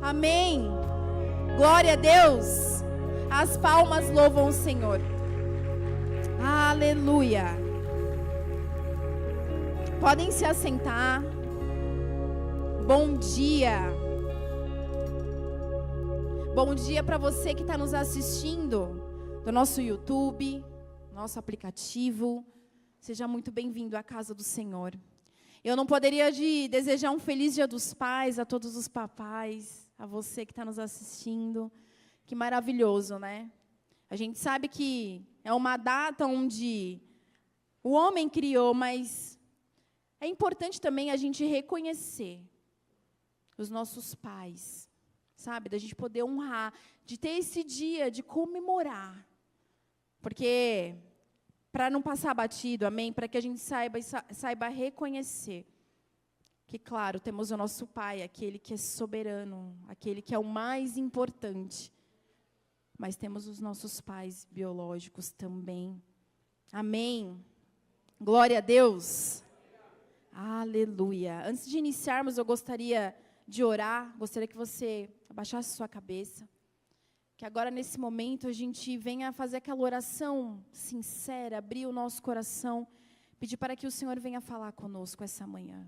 Amém. Glória a Deus. As palmas louvam o Senhor. Aleluia. Podem se assentar. Bom dia. Bom dia para você que está nos assistindo do nosso YouTube, nosso aplicativo. Seja muito bem-vindo à casa do Senhor. Eu não poderia desejar um feliz Dia dos Pais a todos os papais, a você que está nos assistindo. Que maravilhoso, né? A gente sabe que é uma data onde o homem criou, mas é importante também a gente reconhecer os nossos pais, sabe? Da gente poder honrar, de ter esse dia, de comemorar. Porque, para não passar batido, amém? Para que a gente saiba reconhecer que, claro, temos o nosso Pai, aquele que é soberano, aquele que é o mais importante. Mas temos os nossos pais biológicos também. Amém? Glória a Deus. Aleluia. Antes de iniciarmos, eu gostaria de orar. Gostaria que você abaixasse sua cabeça. Que agora, nesse momento, a gente venha fazer aquela oração sincera, abrir o nosso coração, pedir para que o Senhor venha falar conosco essa manhã.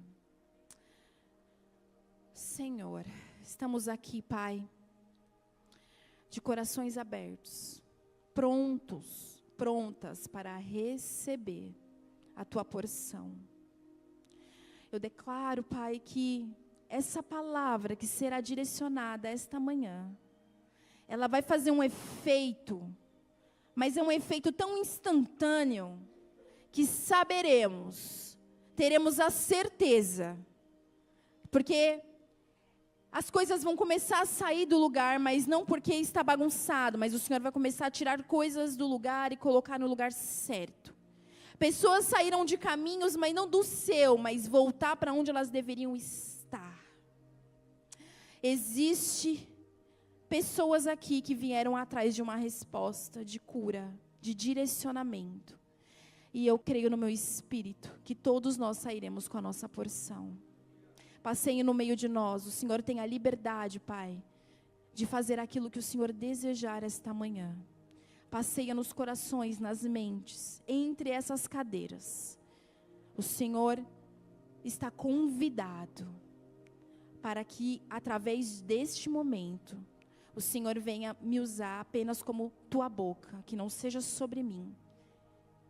Senhor, estamos aqui, Pai, de corações abertos, prontas para receber a Tua porção. Eu declaro, Pai, que essa palavra que será direcionada esta manhã, ela vai fazer um efeito, mas é um efeito tão instantâneo, que saberemos, teremos a certeza, porque as coisas vão começar a sair do lugar, mas não porque está bagunçado, mas o Senhor vai começar a tirar coisas do lugar e colocar no lugar certo. Pessoas saíram de caminhos, mas não do seu, mas voltar para onde elas deveriam estar. Existe pessoas aqui que vieram atrás de uma resposta, de cura, de direcionamento. E eu creio no meu espírito que todos nós sairemos com a nossa porção. Passeie no meio de nós. O Senhor tem a liberdade, Pai, de fazer aquilo que o Senhor desejar esta manhã. Passeia nos corações, nas mentes, entre essas cadeiras. O Senhor está convidado para que, através deste momento, o Senhor venha me usar apenas como tua boca, que não seja sobre mim,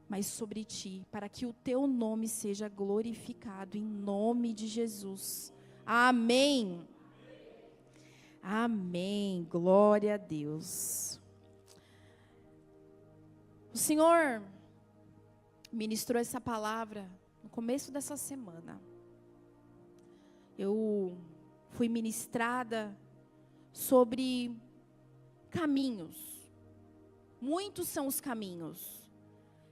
mas sobre ti, para que o teu nome seja glorificado, em nome de Jesus. Amém. Amém. Glória a Deus. O Senhor ministrou essa palavra no começo dessa semana. Eu fui ministrada sobre caminhos. Muitos são os caminhos.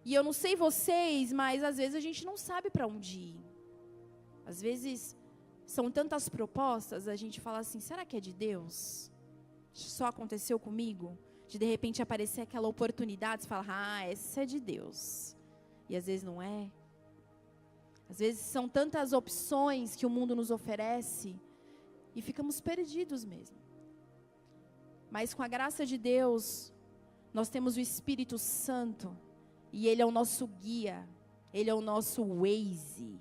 E eu não sei vocês, mas às vezes a gente não sabe para onde ir. Às vezes são tantas propostas, a gente fala assim, será que é de Deus? Só aconteceu comigo? De repente aparecer aquela oportunidade, você fala, essa é de Deus. E às vezes não é. Às vezes são tantas opções que o mundo nos oferece e ficamos perdidos mesmo. Mas com a graça de Deus, nós temos o Espírito Santo. E Ele é o nosso guia, Ele é o nosso Waze.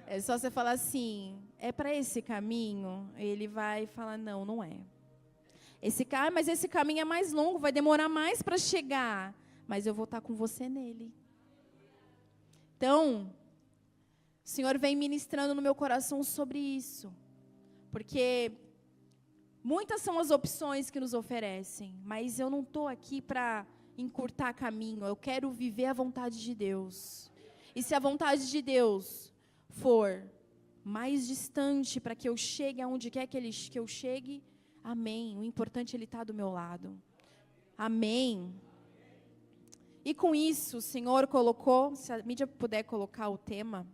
É só você falar assim, é para esse caminho? Ele vai falar, não, não é. Mas esse caminho é mais longo, vai demorar mais para chegar. Mas eu vou estar com você nele. Então, o Senhor vem ministrando no meu coração sobre isso. Porque muitas são as opções que nos oferecem, mas eu não estou aqui para encurtar caminho, eu quero viver a vontade de Deus. E se a vontade de Deus for mais distante para que eu chegue aonde quer que eu chegue, amém. O importante é Ele estar do meu lado. Amém. E com isso, o Senhor colocou, se a mídia puder colocar o tema,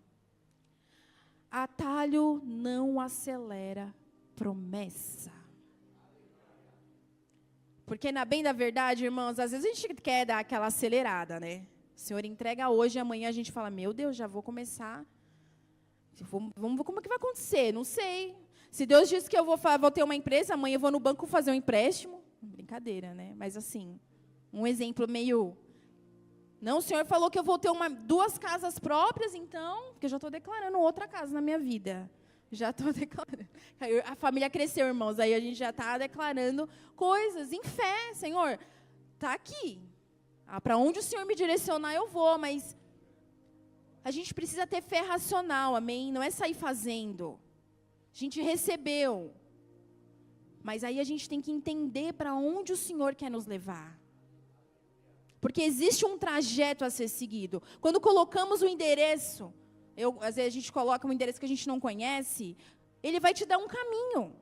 atalho não acelera promessa. Porque, na bem da verdade, irmãos, às vezes a gente quer dar aquela acelerada, né? O Senhor entrega hoje, amanhã a gente fala, meu Deus, já vou começar. Vamos ver como é que vai acontecer, não sei. Se Deus diz que eu vou ter uma empresa, amanhã eu vou no banco fazer um empréstimo. Brincadeira, né? Mas assim, um exemplo meio... Não, o Senhor falou que eu vou ter 2 casas próprias, então... Porque eu já estou declarando outra casa na minha vida. Já estou declarando. A família cresceu, irmãos. Aí a gente já está declarando coisas em fé. Senhor, está aqui. Para onde o Senhor me direcionar, eu vou. Mas a gente precisa ter fé racional, amém? Não é sair fazendo. A gente recebeu. Mas aí a gente tem que entender para onde o Senhor quer nos levar. Porque existe um trajeto a ser seguido. Quando colocamos o endereço, às vezes a gente coloca um endereço que a gente não conhece, ele vai te dar um caminho.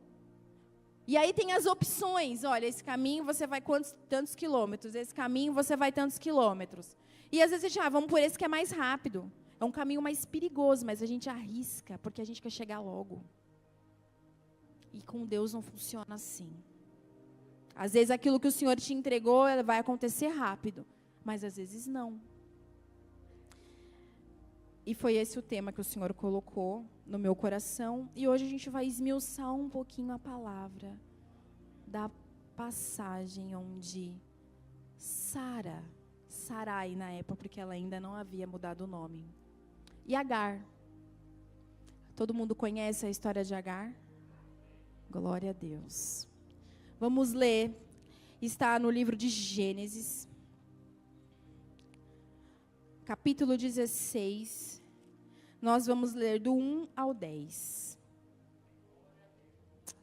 E aí tem as opções. Olha, esse caminho você vai tantos quilômetros, esse caminho você vai tantos quilômetros. E às vezes a gente, vamos por esse que é mais rápido. É um caminho mais perigoso, mas a gente arrisca, porque a gente quer chegar logo. E com Deus não funciona assim. Às vezes aquilo que o Senhor te entregou vai acontecer rápido, mas às vezes não. E foi esse o tema que o Senhor colocou no meu coração. E hoje a gente vai esmiuçar um pouquinho a palavra da passagem onde Sarai na época, porque ela ainda não havia mudado o nome. E Agar. Todo mundo conhece a história de Agar? Glória a Deus. Vamos ler, está no livro de Gênesis, capítulo 16, nós vamos ler do 1 ao 10.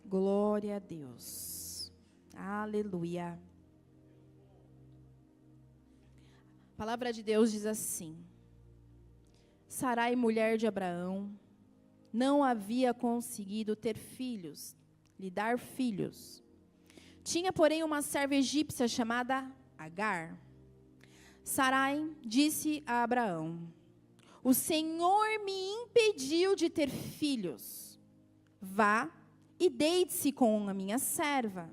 Glória a Deus, aleluia. A palavra de Deus diz assim: Sarai, mulher de Abraão, não havia conseguido lhe dar filhos. Tinha, porém, uma serva egípcia chamada Agar. Sarai disse a Abraão: o Senhor me impediu de ter filhos. Vá e deite-se com a minha serva.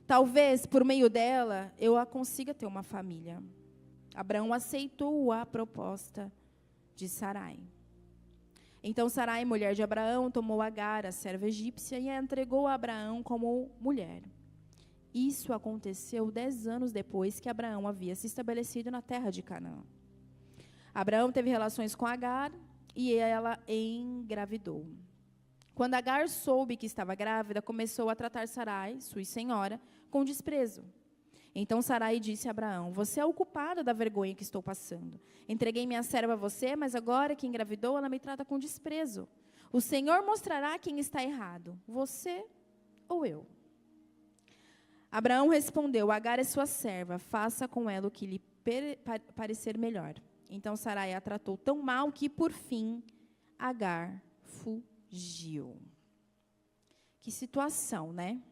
Talvez, por meio dela, eu a consiga ter uma família. Abraão aceitou a proposta de Sarai. Então Sarai, mulher de Abraão, tomou Agar, a serva egípcia, e a entregou a Abraão como mulher. Isso aconteceu 10 anos depois que Abraão havia se estabelecido na terra de Canaã. Abraão teve relações com Agar e ela engravidou. Quando Agar soube que estava grávida, começou a tratar Sarai, sua senhora, com desprezo. Então Sarai disse a Abraão: você é o culpado da vergonha que estou passando. Entreguei minha serva a você, mas agora que engravidou, ela me trata com desprezo. O Senhor mostrará quem está errado, você ou eu. Abraão respondeu: Agar é sua serva, faça com ela o que lhe parecer melhor. Então Sarai a tratou tão mal que, por fim, Agar fugiu. Que situação, né?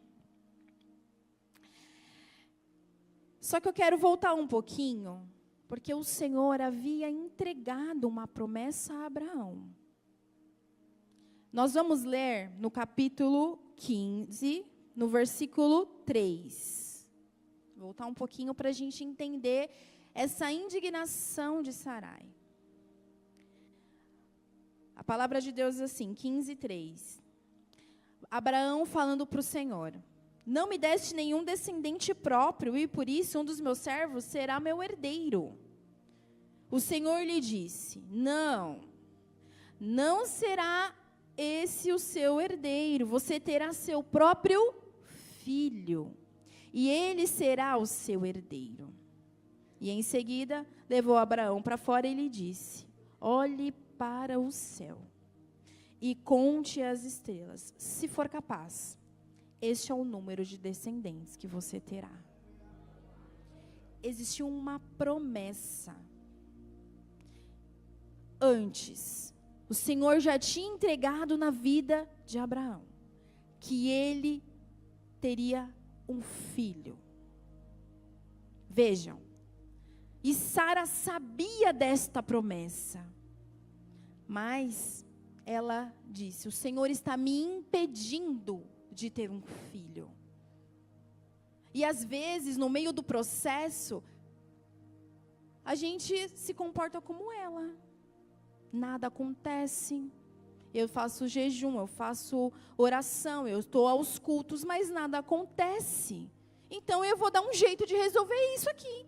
Só que eu quero voltar um pouquinho, porque o Senhor havia entregado uma promessa a Abraão. Nós vamos ler no capítulo 15, no versículo 3. Vou voltar um pouquinho para a gente entender essa indignação de Sarai. A palavra de Deus diz assim, 15, 3. Abraão falando para o Senhor: não me deste nenhum descendente próprio, e por isso um dos meus servos será meu herdeiro. O Senhor lhe disse: não será esse o seu herdeiro, você terá seu próprio filho, e ele será o seu herdeiro. E em seguida levou Abraão para fora e lhe disse: olhe para o céu e conte as estrelas, se for capaz. Este é o número de descendentes que você terá. Existiu uma promessa. Antes, o Senhor já tinha entregado na vida de Abraão que ele teria um filho. Vejam, e Sara sabia desta promessa, mas ela disse: o Senhor está me impedindo de ter um filho. E às vezes, no meio do processo, a gente se comporta como ela. Nada acontece. eu faço jejum, eu faço oração, eu estou aos cultos, mas nada acontece. Então eu vou dar um jeito de resolver isso aqui.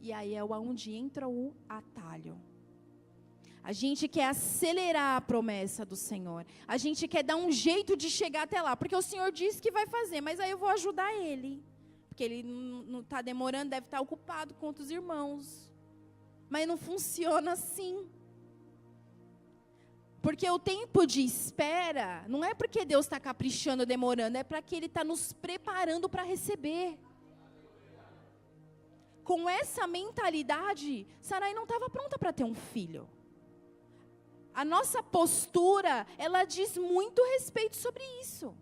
E aí é onde entra o atalho. A gente quer acelerar a promessa do Senhor. A gente quer dar um jeito de chegar até lá. Porque o Senhor disse que vai fazer, mas aí eu vou ajudar Ele. Porque Ele não está demorando, deve estar ocupado com outros irmãos. Mas não funciona assim. Porque o tempo de espera, não é porque Deus está caprichando, demorando, é para que Ele está nos preparando para receber. Com essa mentalidade, Sarai não estava pronta para ter um filho. A nossa postura, ela diz muito respeito sobre isso.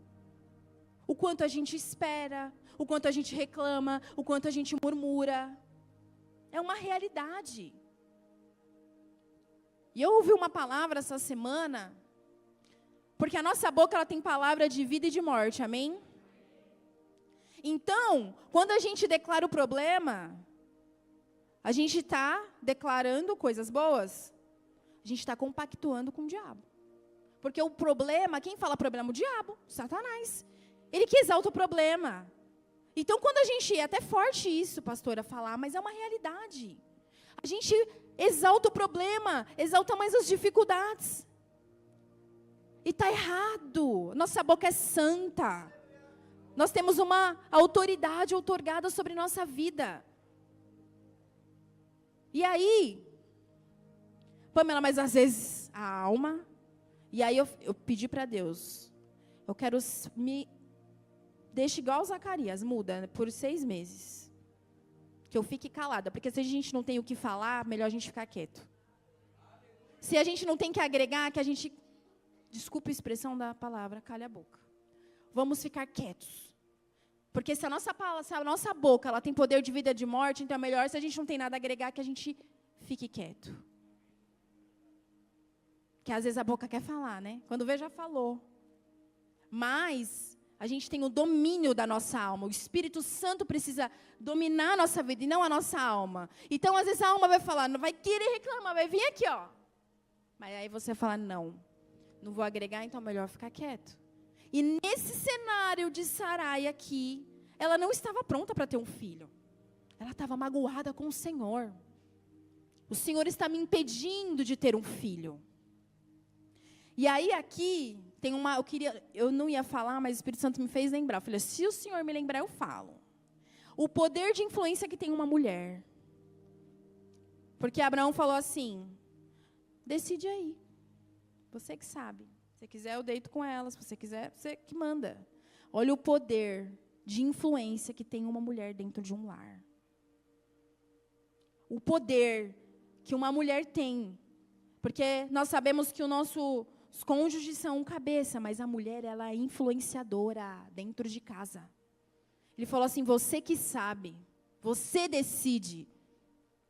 O quanto a gente espera, o quanto a gente reclama, o quanto a gente murmura. É uma realidade. E eu ouvi uma palavra essa semana, porque a nossa boca ela tem palavra de vida e de morte, amém? Então, quando a gente declara o problema, a gente está declarando coisas boas? A gente está compactuando com o diabo. Porque o problema, quem fala problema? O diabo, Satanás. Ele que exalta o problema. Então, quando a gente, é até forte isso, pastora, falar, mas é uma realidade. A gente exalta o problema, exalta mais as dificuldades. E está errado. Nossa boca é santa. Nós temos uma autoridade outorgada sobre nossa vida. E aí, Pamela, mas às vezes a alma, e aí eu pedi para Deus, eu quero me, deixa igual Zacarias, muda por 6 meses, que eu fique calada, porque se a gente não tem o que falar, melhor a gente ficar quieto. Se a gente não tem que agregar, que a gente, desculpa a expressão da palavra, calha a boca. Vamos ficar quietos. Porque se a nossa boca ela tem poder de vida e de morte, então é melhor se a gente não tem nada a agregar, que a gente fique quieto. Que às vezes a boca quer falar, né? Quando vê, já falou. Mas a gente tem o domínio da nossa alma. O Espírito Santo precisa dominar a nossa vida e não a nossa alma. Então, às vezes a alma vai falar, não vai querer reclamar, vai vir aqui, ó. Mas aí você fala, não vou agregar, então é melhor ficar quieto. E nesse cenário de Sarai aqui, ela não estava pronta para ter um filho. Ela estava magoada com o Senhor. O Senhor está me impedindo de ter um filho. E aí aqui, tem eu não ia falar, mas o Espírito Santo me fez lembrar. Eu falei, se o Senhor me lembrar, eu falo. O poder de influência que tem uma mulher. Porque Abraão falou assim, decide aí. Você que sabe. Se você quiser, eu deito com ela. Se você quiser, você que manda. Olha o poder de influência que tem uma mulher dentro de um lar. O poder que uma mulher tem. Porque nós sabemos que os cônjuges são cabeça, mas a mulher, ela é influenciadora dentro de casa. Ele falou assim, você que sabe, você decide.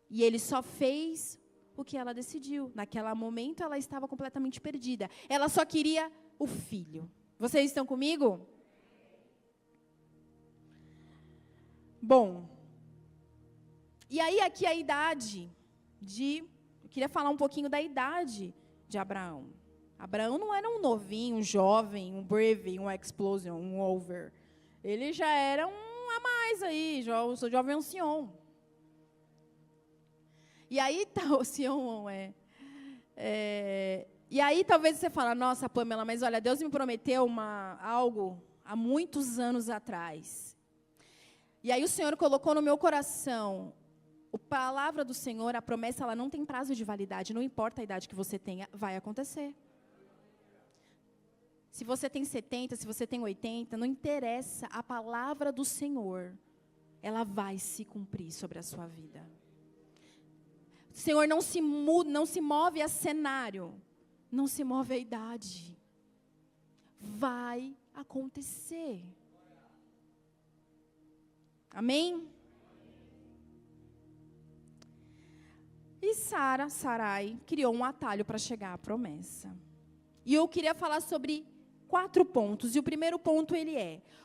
E ele só fez o que ela decidiu. Naquele momento, ela estava completamente perdida. Ela só queria o filho. Vocês estão comigo? Bom, e aí aqui a idade eu queria falar um pouquinho da idade de Abraão. Abraão não era um novinho, um jovem, um brave, um explosion, um over. Ele já era um a mais aí, o jovem ancião. E aí, o Sion e aí talvez você fale, nossa, Pamela, mas olha, Deus me prometeu algo há muitos anos atrás. E aí o Senhor colocou no meu coração, a palavra do Senhor, a promessa, ela não tem prazo de validade, não importa a idade que você tenha, vai acontecer. Se você tem 70, se você tem 80, não interessa, a palavra do Senhor, ela vai se cumprir sobre a sua vida. O Senhor não se muda, não se move a cenário, não se move a idade. Vai acontecer. Amém? E Sarai, criou um atalho para chegar à promessa. E eu queria falar sobre 4 pontos. E o primeiro ponto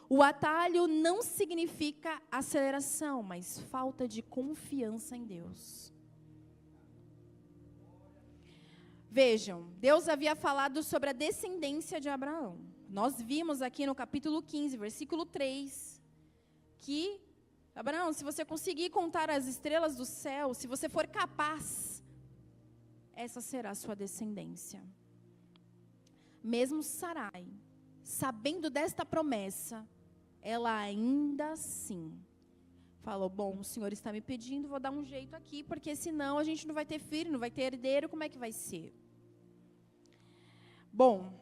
o atalho não significa aceleração, mas falta de confiança em Deus. Vejam, Deus havia falado sobre a descendência de Abraão. Nós vimos aqui no capítulo 15, versículo 3, que, Abraão, se você conseguir contar as estrelas do céu, se você for capaz, essa será a sua descendência. Mesmo Sarai, sabendo desta promessa, ela ainda assim falou, bom, o Senhor está me pedindo, vou dar um jeito aqui, porque senão a gente não vai ter filho, não vai ter herdeiro, como é que vai ser? Bom,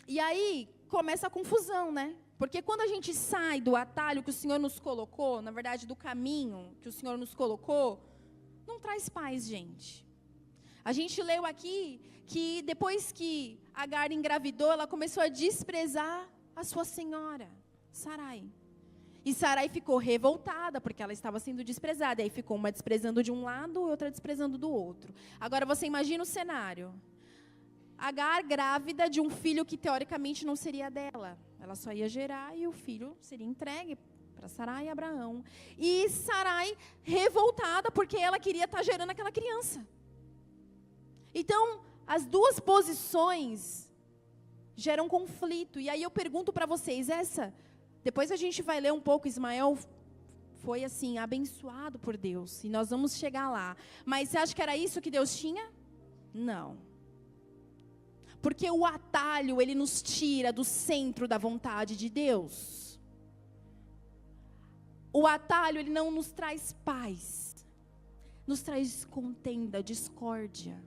e aí começa a confusão, né? Porque quando a gente sai do atalho que o Senhor nos colocou, na verdade do caminho que o Senhor nos colocou, não traz paz, gente. A gente leu aqui que depois que Agar engravidou, ela começou a desprezar a sua senhora, Sarai. E Sarai ficou revoltada, porque ela estava sendo desprezada. E aí ficou uma desprezando de um lado e outra desprezando do outro. Agora você imagina o cenário. Agar grávida de um filho que teoricamente não seria dela. Ela só ia gerar e o filho seria entregue para Sarai e Abraão. E Sarai revoltada, porque ela queria estar gerando aquela criança. Então, as duas posições geram conflito. E aí eu pergunto para vocês, depois a gente vai ler um pouco, Ismael foi assim, abençoado por Deus. E nós vamos chegar lá. Mas você acha que era isso que Deus tinha? Não. Porque o atalho, ele nos tira do centro da vontade de Deus. O atalho, ele não nos traz paz. Nos traz contenda, discórdia.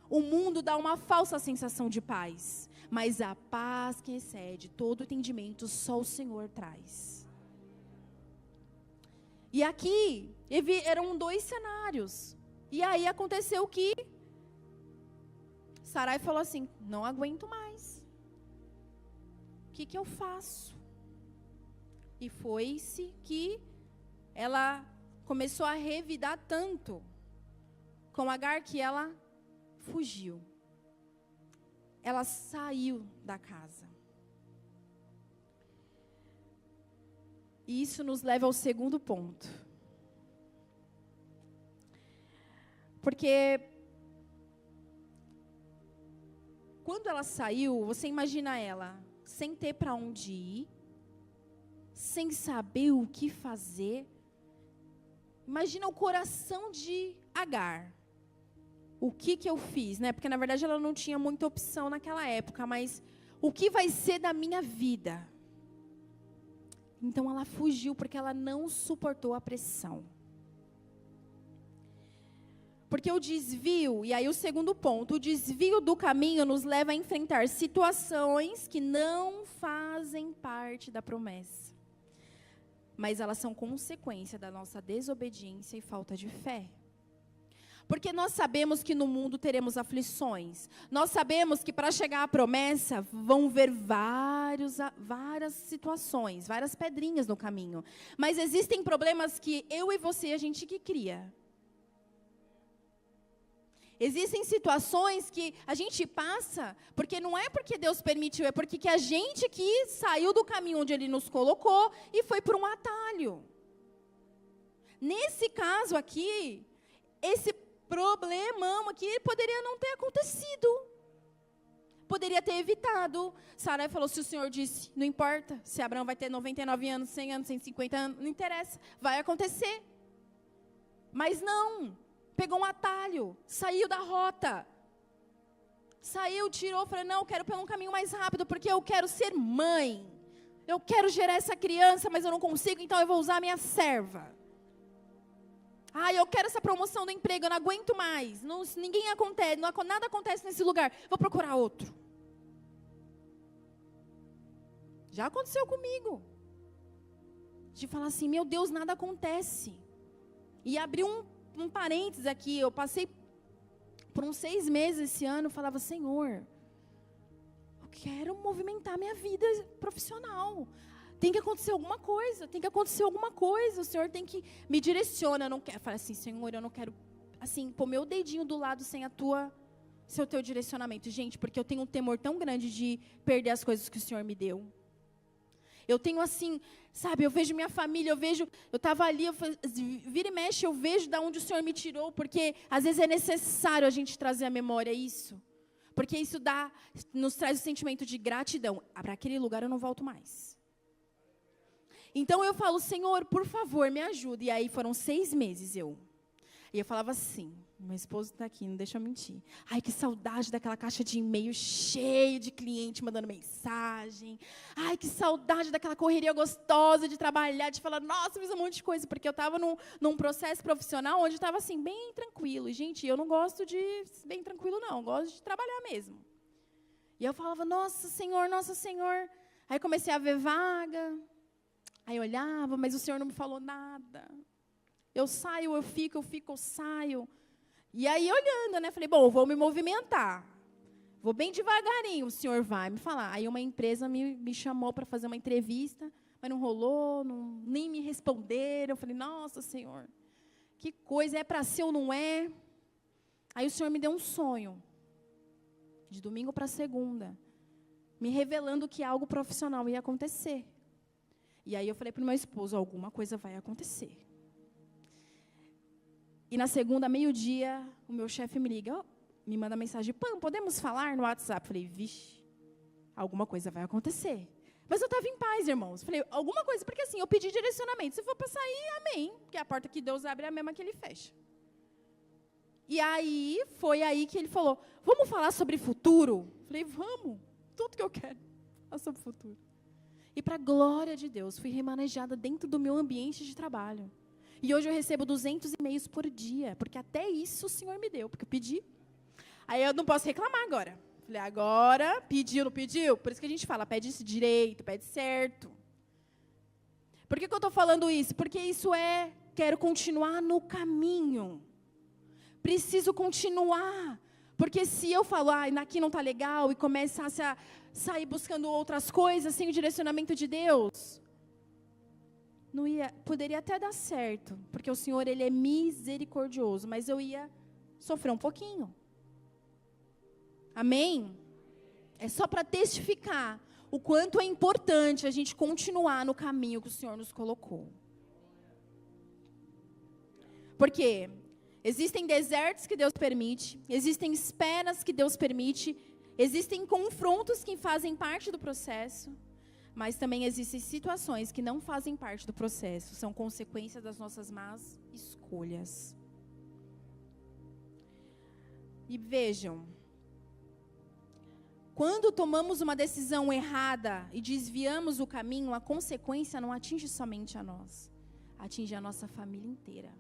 O mundo dá uma falsa sensação de paz, mas a paz que excede todo entendimento só o Senhor traz. E aqui eram dois cenários. E aí aconteceu que Sarai falou assim, não aguento mais. O que eu faço? E foi-se que ela começou a revidar tanto com Agar que ela fugiu. Ela saiu da casa. E isso nos leva ao segundo ponto. Porque quando ela saiu, você imagina ela sem ter para onde ir, sem saber o que fazer. Imagina o coração de Agar. O que eu fiz, né? Porque na verdade ela não tinha muita opção naquela época, mas o que vai ser da minha vida? Então ela fugiu porque ela não suportou a pressão. Porque o desvio, e aí o segundo ponto, o desvio do caminho nos leva a enfrentar situações que não fazem parte da promessa. Mas elas são consequência da nossa desobediência e falta de fé. Porque nós sabemos que no mundo teremos aflições. Nós sabemos que para chegar à promessa vão ver várias situações, várias pedrinhas no caminho. Mas existem problemas que eu e você, a gente que cria. Existem situações que a gente passa, porque não é porque Deus permitiu, é porque que a gente que saiu do caminho onde Ele nos colocou e foi por um atalho. Nesse caso aqui, esse problemão aqui poderia não ter acontecido. Poderia ter evitado. Sarai falou, se o Senhor disse, não importa. Se Abraão vai ter 99 anos, 100 anos, 150 anos, não interessa. Vai acontecer. Mas não. Pegou um atalho. Saiu da rota. Saiu, tirou, falou, não, eu quero pegar um caminho mais rápido, porque eu quero ser mãe. Eu quero gerar essa criança, mas eu não consigo, então eu vou usar a minha serva. Eu quero essa promoção do emprego, eu não aguento mais. Ninguém acontece, nada acontece nesse lugar. Vou procurar outro. Já aconteceu comigo. De falar assim, meu Deus, nada acontece. E abri um parênteses aqui, eu passei por uns 6 meses esse ano, eu falava, Senhor, eu quero movimentar minha vida profissional. Tem que acontecer alguma coisa, o Senhor tem que me direciona, eu não quero, falei assim, Senhor, eu não quero, assim, pôr meu dedinho do lado sem o teu direcionamento, gente, porque eu tenho um temor tão grande de perder as coisas que o Senhor me deu. Eu tenho assim, sabe, eu vejo minha família, eu estava ali, vira e mexe, eu vejo de onde o Senhor me tirou, porque às vezes é necessário a gente trazer à memória isso. Porque isso nos traz o sentimento de gratidão. Para aquele lugar eu não volto mais. Então eu falo, Senhor, por favor, me ajuda. E aí foram 6 meses E eu falava assim, meu esposo está aqui, não deixa eu mentir. Ai, que saudade daquela caixa de e-mail cheia de cliente mandando mensagem. Ai, que saudade daquela correria gostosa de trabalhar, de falar, nossa, fiz um monte de coisa. Porque eu estava num processo profissional onde estava assim, bem tranquilo. E, gente, eu não gosto de bem tranquilo, não. Eu gosto de trabalhar mesmo. E eu falava, nossa, Senhor, nossa, Senhor. Aí comecei a ver vaga. Aí eu olhava, mas o Senhor não me falou nada. Eu saio, eu fico, eu saio. E aí, olhando, né? Falei, bom, vou me movimentar. Vou bem devagarinho, o Senhor vai me falar. Aí uma empresa me chamou para fazer uma entrevista, mas não rolou, nem me responderam. Eu falei, nossa, Senhor, que coisa, é para ser ou não é? Aí o Senhor me deu um sonho, de domingo para segunda, me revelando que algo profissional ia acontecer. E aí eu falei para o meu esposo, alguma coisa vai acontecer. E na segunda, meio-dia, o meu chefe me liga, me manda mensagem, Pam, podemos falar no WhatsApp? Falei, vixe, alguma coisa vai acontecer. Mas eu estava em paz, irmãos. Falei, alguma coisa, porque assim, eu pedi direcionamento. Se for para sair, amém. Porque a porta que Deus abre é a mesma que Ele fecha. E aí, foi aí que ele falou, vamos falar sobre futuro? Falei, vamos, tudo que eu quero, falar sobre futuro. E para a glória de Deus, fui remanejada dentro do meu ambiente de trabalho. E hoje eu recebo 200 e-mails por dia, porque até isso o Senhor me deu, porque eu pedi. Aí eu não posso reclamar agora. Falei, agora, pediu, não pediu? Por isso que a gente fala, pede direito, pede certo. Por que eu estou falando isso? Porque isso quero continuar no caminho. Preciso continuar. Porque se eu falar, aqui não está legal, e começasse a sair buscando outras coisas, sem o direcionamento de Deus, poderia até dar certo, porque o Senhor, Ele é misericordioso, mas eu ia sofrer um pouquinho. Amém? É só para testificar o quanto é importante a gente continuar no caminho que o Senhor nos colocou. Porque existem desertos que Deus permite, existem esperas que Deus permite, existem confrontos que fazem parte do processo, mas também existem situações que não fazem parte do processo, são consequências das nossas más escolhas. E vejam, quando tomamos uma decisão errada e desviamos o caminho, a consequência não atinge somente a nós, atinge a nossa família inteira.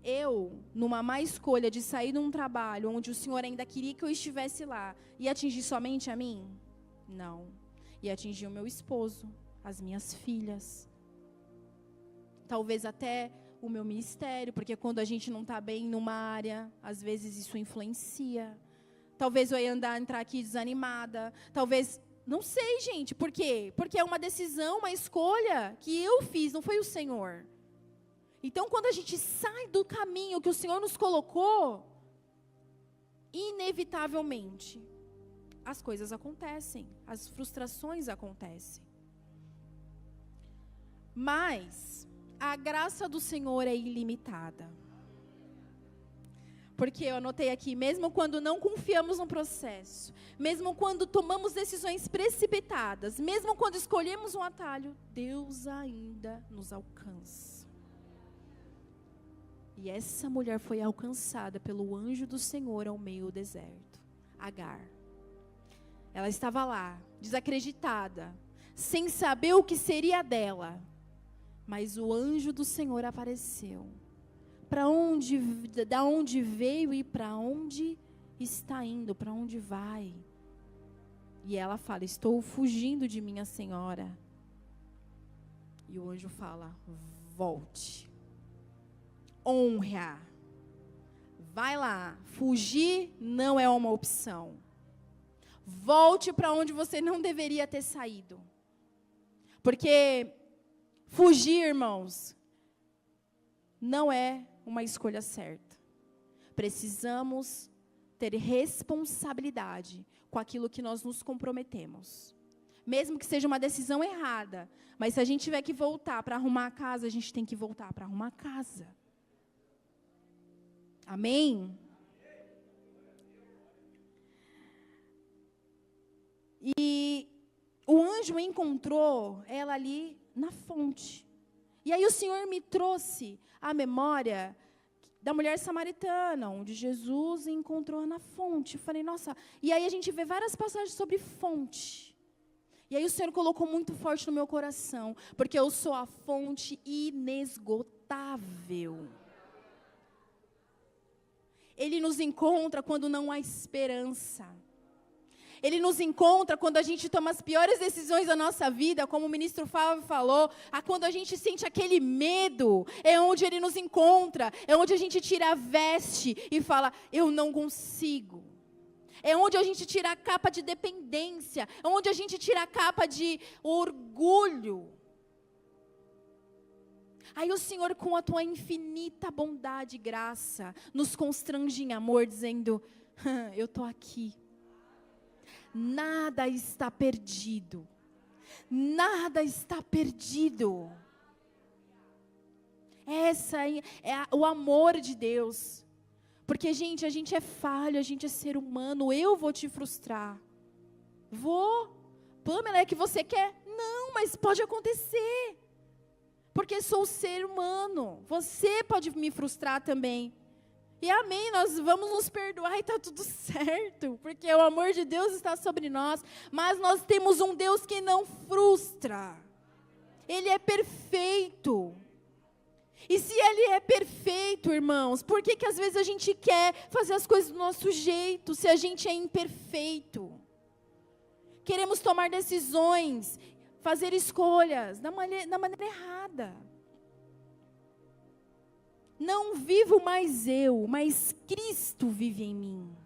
Eu, numa má escolha de sair de um trabalho onde o Senhor ainda queria que eu estivesse lá, ia atingir somente a mim? Não. Ia atingir o meu esposo, as minhas filhas. Talvez até o meu ministério, porque quando a gente não está bem numa área, às vezes isso influencia. Talvez eu ia entrar aqui desanimada. Talvez, não sei, gente, por quê? Porque é uma decisão, uma escolha que eu fiz, não foi o Senhor. Então, quando a gente sai do caminho que o Senhor nos colocou, inevitavelmente, as coisas acontecem, as frustrações acontecem. Mas a graça do Senhor é ilimitada. Porque eu anotei aqui, mesmo quando não confiamos no processo, mesmo quando tomamos decisões precipitadas, mesmo quando escolhemos um atalho, Deus ainda nos alcança. E essa mulher foi alcançada pelo anjo do Senhor ao meio do deserto. Agar. Ela estava lá, desacreditada, sem saber o que seria dela. Mas o anjo do Senhor apareceu. Da onde veio e para onde está indo, para onde vai? E ela fala, estou fugindo de minha senhora. E o anjo fala, volte. Honra. Vai lá. Fugir não é uma opção. Volte para onde você não deveria ter saído. Porque fugir, irmãos, não é uma escolha certa. Precisamos ter responsabilidade com aquilo que nós nos comprometemos. Mesmo que seja uma decisão errada, mas se a gente tiver que voltar para arrumar a casa, a gente tem que voltar para arrumar a casa. Amém? E o anjo encontrou ela ali na fonte. E aí o Senhor me trouxe à memória da mulher samaritana, onde Jesus encontrou na fonte. Eu falei, nossa, e aí a gente vê várias passagens sobre fonte. E aí o Senhor colocou muito forte no meu coração, porque eu sou a fonte inesgotável. Ele nos encontra quando não há esperança. Ele nos encontra quando a gente toma as piores decisões da nossa vida, como o ministro Fábio falou, quando a gente sente aquele medo, é onde Ele nos encontra, é onde a gente tira a veste e fala, eu não consigo. É onde a gente tira a capa de dependência, é onde a gente tira a capa de orgulho. Aí o Senhor, com a tua infinita bondade e graça, nos constrange em amor, dizendo, eu estou aqui. Nada está perdido. Nada está perdido. Essa é o amor de Deus. Porque, gente, a gente é falho, a gente é ser humano. Eu vou te frustrar. Vou. Pamela, é que você quer? Não, mas pode acontecer. Porque sou ser humano. Você pode me frustrar também. E amém, nós vamos nos perdoar e está tudo certo, porque o amor de Deus está sobre nós, mas nós temos um Deus que não frustra, Ele é perfeito, e se Ele é perfeito, irmãos, por que às vezes a gente quer fazer as coisas do nosso jeito, se a gente é imperfeito? Queremos tomar decisões, fazer escolhas da maneira errada. Não vivo mais eu, mas Cristo vive em mim.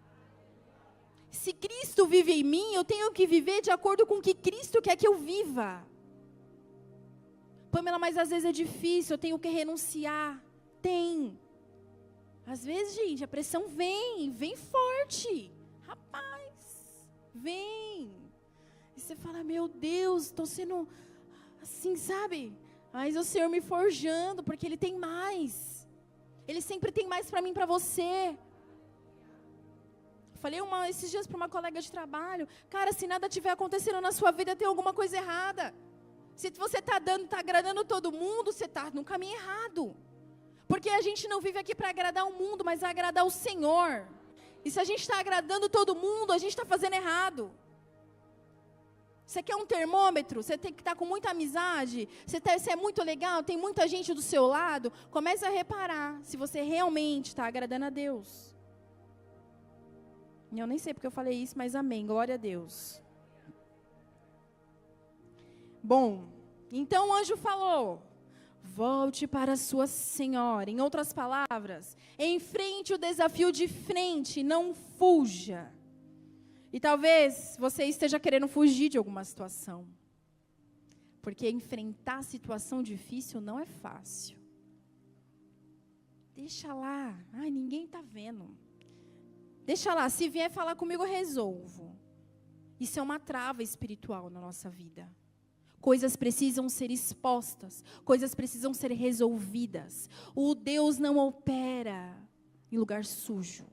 Se Cristo vive em mim, eu tenho que viver de acordo com o que Cristo quer que eu viva. Pamela, mas às vezes é difícil, eu tenho que renunciar. Tem. Às vezes, gente, a pressão vem forte. Rapaz, vem. E você fala, meu Deus, estou sendo assim, sabe? Mas o Senhor me forjando, porque Ele tem mais. Ele sempre tem mais para mim, para você. Falei esses dias para uma colega de trabalho, cara, se nada estiver acontecendo na sua vida, tem alguma coisa errada. Se você está agradando todo mundo, você está no caminho errado. Porque a gente não vive aqui para agradar o mundo, mas agradar o Senhor. E se a gente está agradando todo mundo, a gente está fazendo errado. Você quer um termômetro? Você tem que estar com muita amizade? Você é muito legal? Tem muita gente do seu lado? Comece a reparar se você realmente está agradando a Deus. Eu nem sei porque eu falei isso, mas amém. Glória a Deus. Bom, então o anjo falou, volte para a sua senhora. Em outras palavras, enfrente o desafio de frente, não fuja. E talvez você esteja querendo fugir de alguma situação. Porque enfrentar situação difícil não é fácil. Deixa lá. Ai, ninguém está vendo. Deixa lá. Se vier falar comigo, eu resolvo. Isso é uma trava espiritual na nossa vida. Coisas precisam ser expostas. Coisas precisam ser resolvidas. O Deus não opera em lugar sujo.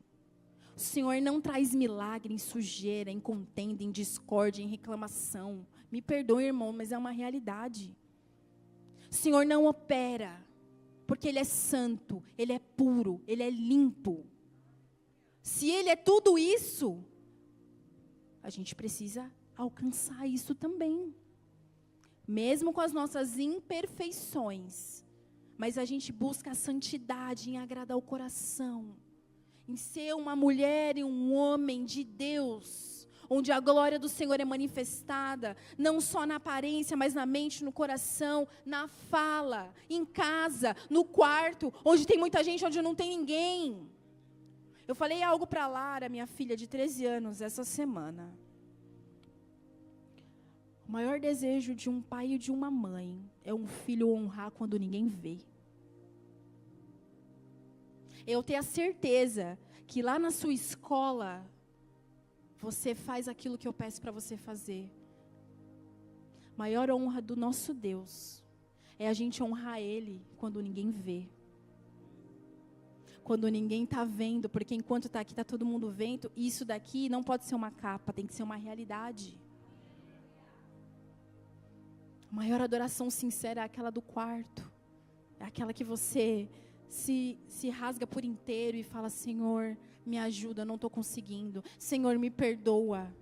O Senhor não traz milagre em sujeira, em contenda, em discórdia, em reclamação. Me perdoe, irmão, mas é uma realidade. O Senhor não opera, porque Ele é santo, Ele é puro, Ele é limpo. Se Ele é tudo isso, a gente precisa alcançar isso também. Mesmo com as nossas imperfeições, mas a gente busca a santidade em agradar o coração. Em ser uma mulher e um homem de Deus, onde a glória do Senhor é manifestada, não só na aparência, mas na mente, no coração, na fala, em casa, no quarto, onde tem muita gente, onde não tem ninguém. Eu falei algo para Lara, minha filha de 13 anos, essa semana. O maior desejo de um pai e de uma mãe é um filho honrar quando ninguém vê. Eu tenho a certeza que lá na sua escola, você faz aquilo que eu peço para você fazer. Maior honra do nosso Deus é a gente honrar Ele quando ninguém vê. Quando ninguém está vendo, porque enquanto está aqui, está todo mundo vendo. E isso daqui não pode ser uma capa, tem que ser uma realidade. A maior adoração sincera é aquela do quarto. É aquela que você se rasga por inteiro e fala: Senhor, me ajuda, eu não estou conseguindo. Senhor, me perdoa.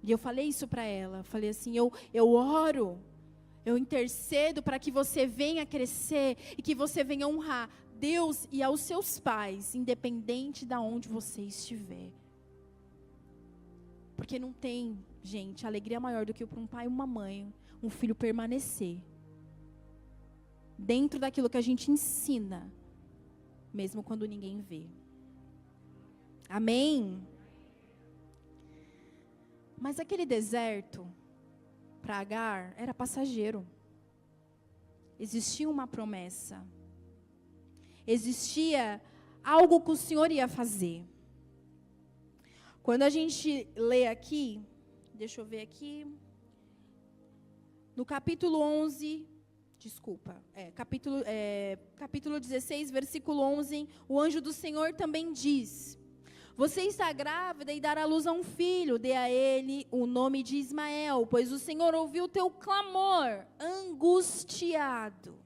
E eu falei isso para ela. Falei assim, eu oro, eu intercedo para que você venha crescer e que você venha honrar Deus e aos seus pais, independente de onde você estiver. Porque não tem, gente, alegria maior do que para um pai e uma mãe, um filho permanecer dentro daquilo que a gente ensina, mesmo quando ninguém vê. Amém? Mas aquele deserto, para Agar, era passageiro. Existia uma promessa. Existia algo que o Senhor ia fazer. Quando a gente lê aqui, deixa eu ver aqui, no capítulo 11, capítulo 16, versículo 11, o anjo do Senhor também diz: você está grávida e dará à luz a um filho, dê a ele o nome de Ismael, pois o Senhor ouviu o teu clamor, angustiado.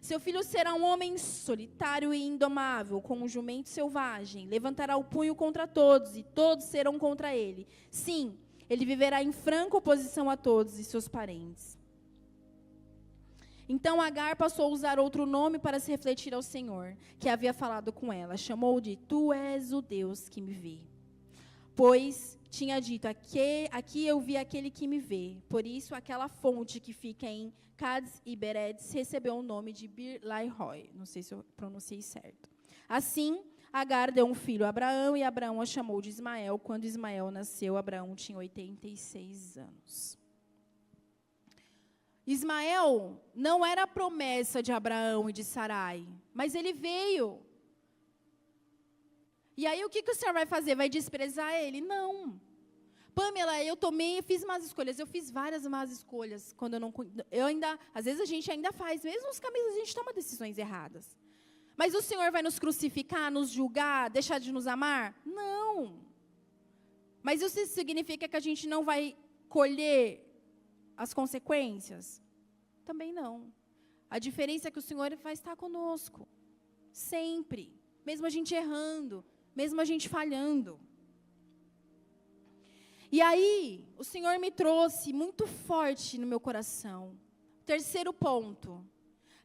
Seu filho será um homem solitário e indomável, como um jumento selvagem. Levantará o punho contra todos, e todos serão contra ele. Sim, ele viverá em franca oposição a todos e seus parentes. Então Agar passou a usar outro nome para se refletir ao Senhor, que havia falado com ela. Chamou de: Tu és o Deus que me vê. Pois tinha dito: aqui eu vi aquele que me vê. Por isso aquela fonte que fica em Cades e Beredes recebeu o nome de Bir-Lahai-roi. Não sei se eu pronunciei certo. Assim, Agar deu um filho a Abraão, e Abraão a chamou de Ismael. Quando Ismael nasceu, Abraão tinha 86 anos. Ismael não era a promessa de Abraão e de Sarai, mas ele veio. E aí o que o Senhor vai fazer? Vai desprezar ele? Não. Pamela, eu fiz más escolhas. Eu fiz várias más escolhas. Às vezes a gente ainda faz, mesmo nos caminhos a gente toma decisões erradas. Mas o Senhor vai nos crucificar, nos julgar, deixar de nos amar? Não. Mas isso significa que a gente não vai colher as consequências? Também não. A diferença é que o Senhor vai estar conosco. Sempre. Mesmo a gente errando. Mesmo a gente falhando. E aí, o Senhor me trouxe muito forte no meu coração. Terceiro ponto.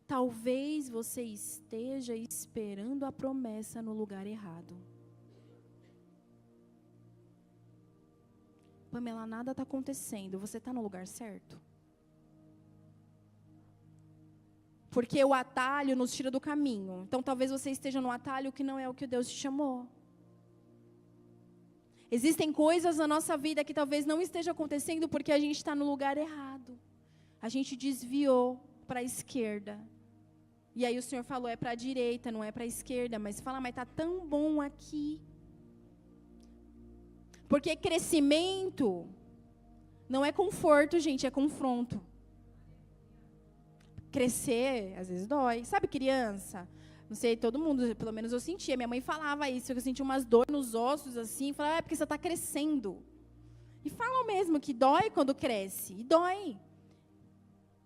Talvez você esteja esperando a promessa no lugar errado. Pamela, nada está acontecendo. Você está no lugar certo? Porque o atalho nos tira do caminho. Então, talvez você esteja no atalho que não é o que Deus te chamou. Existem coisas na nossa vida que talvez não esteja acontecendo porque a gente está no lugar errado. A gente desviou para a esquerda. E aí o Senhor falou, é para a direita, não é para a esquerda. Mas fala, mas está tão bom aqui. Porque crescimento não é conforto, gente, é confronto. Crescer, às vezes dói. Sabe criança? Não sei, todo mundo, pelo menos eu sentia. Minha mãe falava isso, eu sentia umas dores nos ossos, assim. Falava, é porque você está crescendo. E falam mesmo que dói quando cresce. E dói.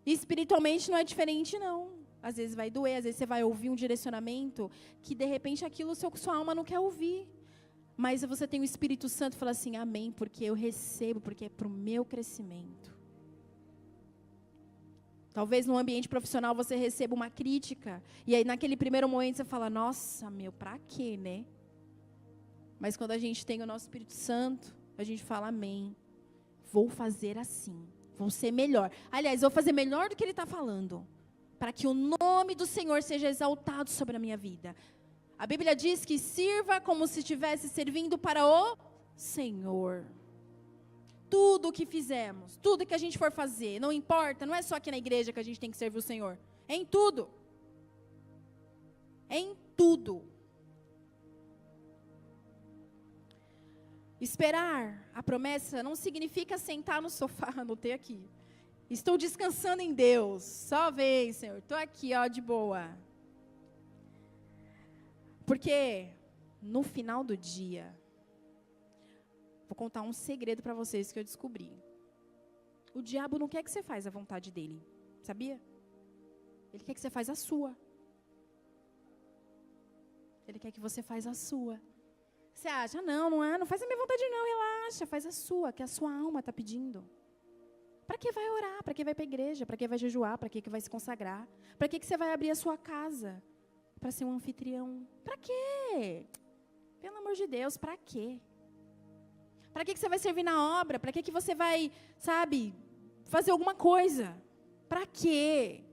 E espiritualmente não é diferente, não. Às vezes vai doer, às vezes você vai ouvir um direcionamento que, de repente, aquilo sua alma não quer ouvir. Mas você tem o Espírito Santo e fala assim, amém, porque eu recebo, porque é para o meu crescimento. Talvez no ambiente profissional você receba uma crítica, e aí naquele primeiro momento você fala, nossa, pra quê, né? Mas quando a gente tem o nosso Espírito Santo, a gente fala, amém, vou fazer assim, vou ser melhor. Aliás, vou fazer melhor do que ele está falando, para que o nome do Senhor seja exaltado sobre a minha vida. A Bíblia diz que sirva como se estivesse servindo para o Senhor. Tudo o que fizemos, tudo que a gente for fazer, não importa, não é só aqui na igreja que a gente tem que servir o Senhor. É em tudo. É em tudo. Esperar a promessa não significa sentar no sofá, anotei aqui. Estou descansando em Deus. Só vem, Senhor. Estou aqui, ó, de boa. Porque no final do dia, vou contar um segredo para vocês que eu descobri. O diabo não quer que você faça a vontade dele. Sabia? Ele quer que você faça a sua. Ele quer que você faça a sua. Você acha, não faz a minha vontade não, relaxa, faz a sua, que a sua alma está pedindo. Para que vai orar? Para que vai para a igreja? Para que vai jejuar? Para que vai se consagrar? Para que você vai abrir a sua casa? Para ser um anfitrião? Para quê? Pelo amor de Deus, para quê? Para que você vai servir na obra? Para que você vai, sabe, fazer alguma coisa? Para quê?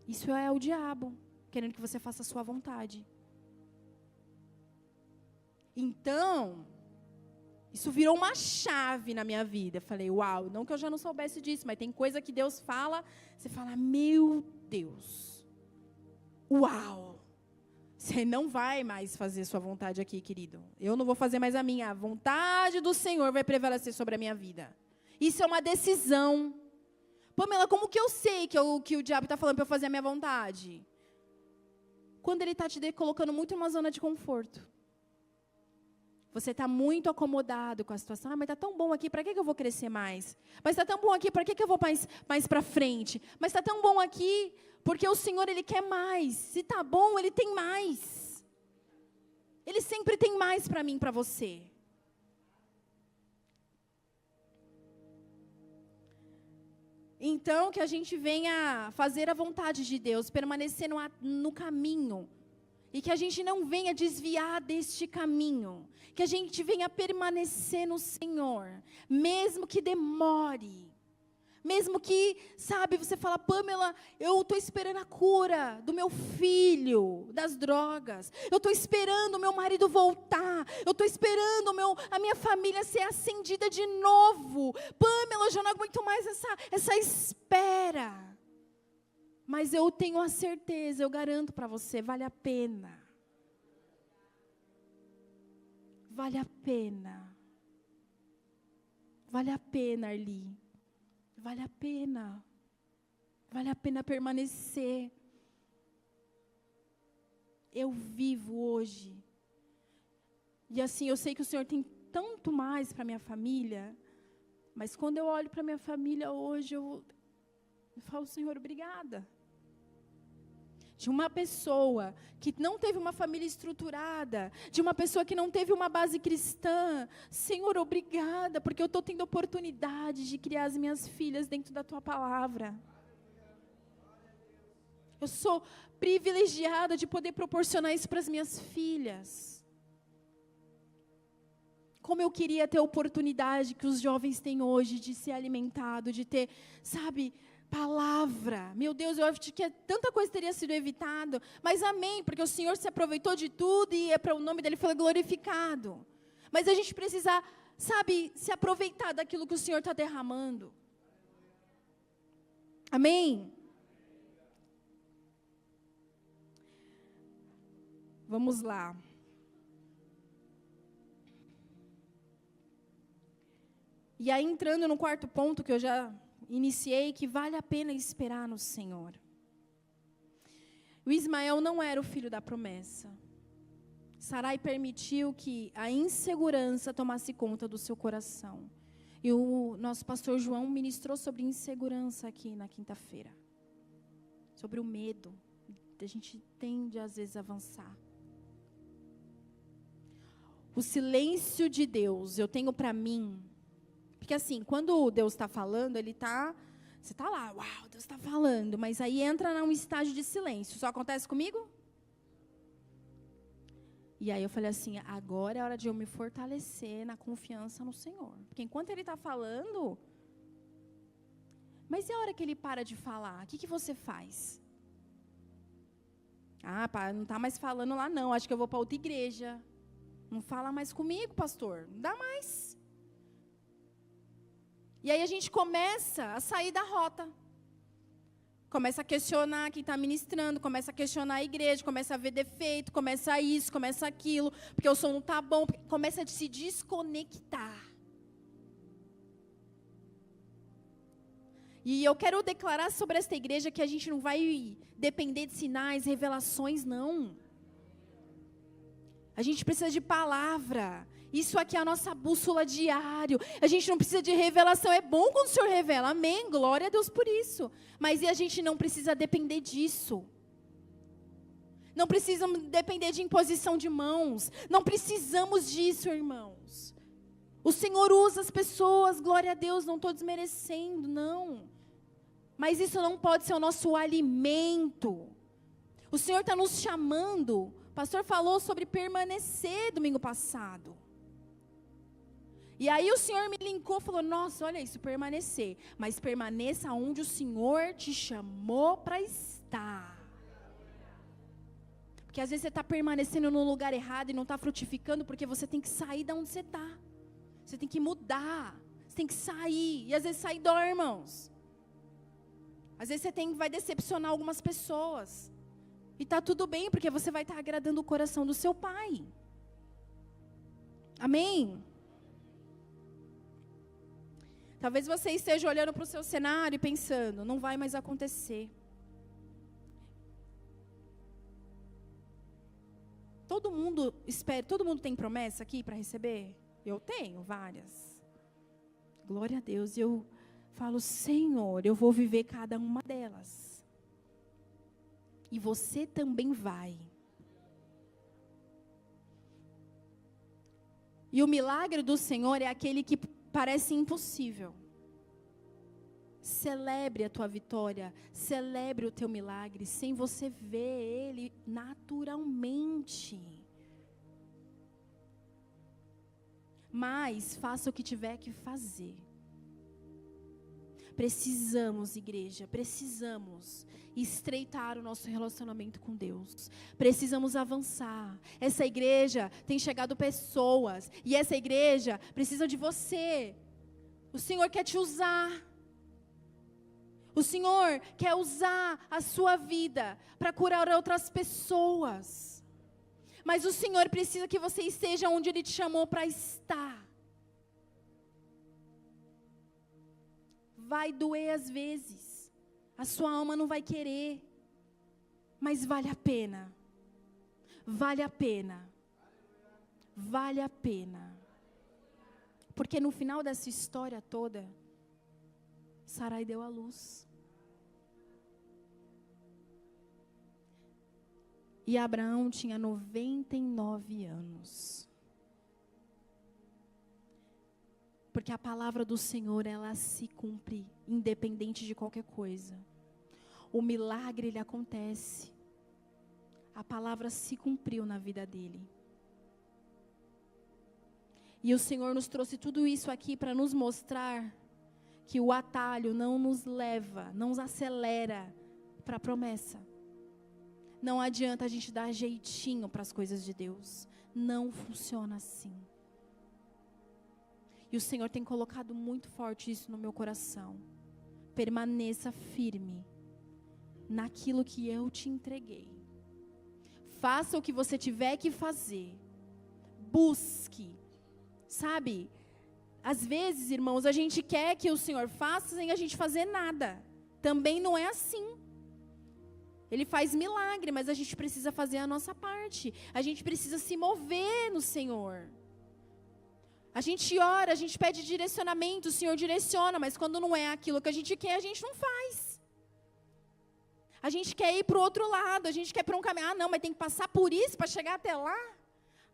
Isso é o diabo, querendo que você faça a sua vontade. Então, isso virou uma chave na minha vida. Eu falei, uau, não que eu já não soubesse disso, mas tem coisa que Deus fala, você fala, meu Deus, uau, você não vai mais fazer sua vontade aqui, querido. Eu não vou fazer mais a minha. A vontade do Senhor vai prevalecer sobre a minha vida. Isso é uma decisão. Pamela, como que eu sei que o diabo está falando para eu fazer a minha vontade? Quando ele está te colocando muito numa zona de conforto. Você está muito acomodado com a situação. Mas está tão bom aqui, para que eu vou crescer mais? Mas está tão bom aqui, para que eu vou mais para frente? Mas está tão bom aqui, porque o Senhor, Ele quer mais. Se está bom, Ele tem mais. Ele sempre tem mais para mim, para você. Então, que a gente venha fazer a vontade de Deus, permanecer no caminho. E que a gente não venha desviar deste caminho. Que a gente venha permanecer no Senhor. Mesmo que demore. Mesmo que, sabe, você fala, Pamela, eu estou esperando a cura do meu filho, das drogas. Eu estou esperando o meu marido voltar. Eu estou esperando a minha família ser acendida de novo. Pamela, eu já não aguento mais essa espera. Mas eu tenho a certeza, eu garanto para você, vale a pena. Vale a pena. Vale a pena, Arli. Vale a pena. Vale a pena permanecer. Eu vivo hoje. E assim, eu sei que o Senhor tem tanto mais para minha família. Mas quando eu olho para minha família hoje, eu falo, Senhor, obrigada. De uma pessoa que não teve uma família estruturada, de uma pessoa que não teve uma base cristã. Senhor, obrigada, porque eu estou tendo oportunidade de criar as minhas filhas dentro da Tua palavra. Eu sou privilegiada de poder proporcionar isso para as minhas filhas. Como eu queria ter a oportunidade que os jovens têm hoje de ser alimentado, de ter, sabe, palavra. Meu Deus, eu acho que tanta coisa teria sido evitado, mas amém, porque o Senhor se aproveitou de tudo e para o nome dele foi glorificado. Mas a gente precisa, sabe, se aproveitar daquilo que o Senhor está derramando. Amém? Vamos lá. E aí, entrando no quarto ponto que eu já iniciei, que vale a pena esperar no Senhor. O Ismael não era o filho da promessa. Sarai permitiu que a insegurança tomasse conta do seu coração. E o nosso pastor João ministrou sobre insegurança aqui na quinta-feira. Sobre o medo. A gente tende, às vezes, a avançar. O silêncio de Deus, eu tenho para mim. Porque assim, quando Deus está falando, você está lá, uau, Deus está falando. Mas aí entra num estágio de silêncio. Só acontece comigo? E aí eu falei assim, agora é hora de eu me fortalecer na confiança no Senhor. Porque enquanto Ele está falando... Mas e a hora que Ele para de falar? O que você faz? Ah, pá, não está mais falando lá não, acho que eu vou para outra igreja. Não fala mais comigo, pastor. Não dá mais. E aí a gente começa a sair da rota. Começa a questionar quem está ministrando, começa a questionar a igreja, começa a ver defeito, começa isso, começa aquilo, porque o som não está bom, começa a se desconectar. E eu quero declarar sobre esta igreja que a gente não vai depender de sinais, revelações, não. A gente precisa de palavra. Isso aqui é a nossa bússola diária. A gente não precisa de revelação. É bom quando o Senhor revela. Amém. Glória a Deus por isso. Mas a gente não precisa depender disso. Não precisamos depender de imposição de mãos. Não precisamos disso, irmãos. O Senhor usa as pessoas. Glória a Deus. Não estou desmerecendo, não. Mas isso não pode ser o nosso alimento. O Senhor está nos chamando. O pastor falou sobre permanecer domingo passado. E aí o Senhor me linkou, falou, nossa, olha isso, permanecer. Mas permaneça onde o Senhor te chamou para estar. Porque às vezes você está permanecendo no lugar errado e não está frutificando, porque você tem que sair de onde você está. Você tem que mudar, você tem que sair. E às vezes sair dói, irmãos. Às vezes você vai decepcionar algumas pessoas. E está tudo bem, porque você vai estar agradando o coração do seu pai. Amém? Talvez você esteja olhando para o seu cenário e pensando, não vai mais acontecer. Todo mundo espera, todo mundo tem promessa aqui para receber? Eu tenho várias. Glória a Deus. E eu falo, Senhor, eu vou viver cada uma delas. E você também vai. E o milagre do Senhor é aquele que parece impossível. Celebre a tua vitória, celebre o teu milagre, sem você ver ele naturalmente. Mas faça o que tiver que fazer. Precisamos, igreja, precisamos estreitar o nosso relacionamento com Deus. Precisamos avançar. Essa igreja tem chegado pessoas, e essa igreja precisa de você. O Senhor quer te usar. O Senhor quer usar a sua vida para curar outras pessoas. Mas o Senhor precisa que você esteja onde Ele te chamou para estar. Vai doer às vezes, a sua alma não vai querer, mas vale a pena, vale a pena, vale a pena, porque no final dessa história toda, Sarai deu à luz, e Abraão tinha 99 anos. Porque a palavra do Senhor, ela se cumpre, independente de qualquer coisa. O milagre, ele acontece. A palavra se cumpriu na vida dele. E o Senhor nos trouxe tudo isso aqui para nos mostrar que o atalho não nos leva, não nos acelera para a promessa. Não adianta a gente dar jeitinho para as coisas de Deus. Não funciona assim. E o Senhor tem colocado muito forte isso no meu coração. Permaneça firme naquilo que eu te entreguei. Faça o que você tiver que fazer. Busque. Sabe? Às vezes, irmãos, a gente quer que o Senhor faça sem a gente fazer nada. Também não é assim. Ele faz milagre, mas a gente precisa fazer a nossa parte. A gente precisa se mover no Senhor. A gente ora, a gente pede direcionamento, o Senhor direciona, mas quando não é aquilo que a gente quer, a gente não faz. A gente quer ir para o outro lado, a gente quer para um caminho. Ah, não, mas tem que passar por isso para chegar até lá?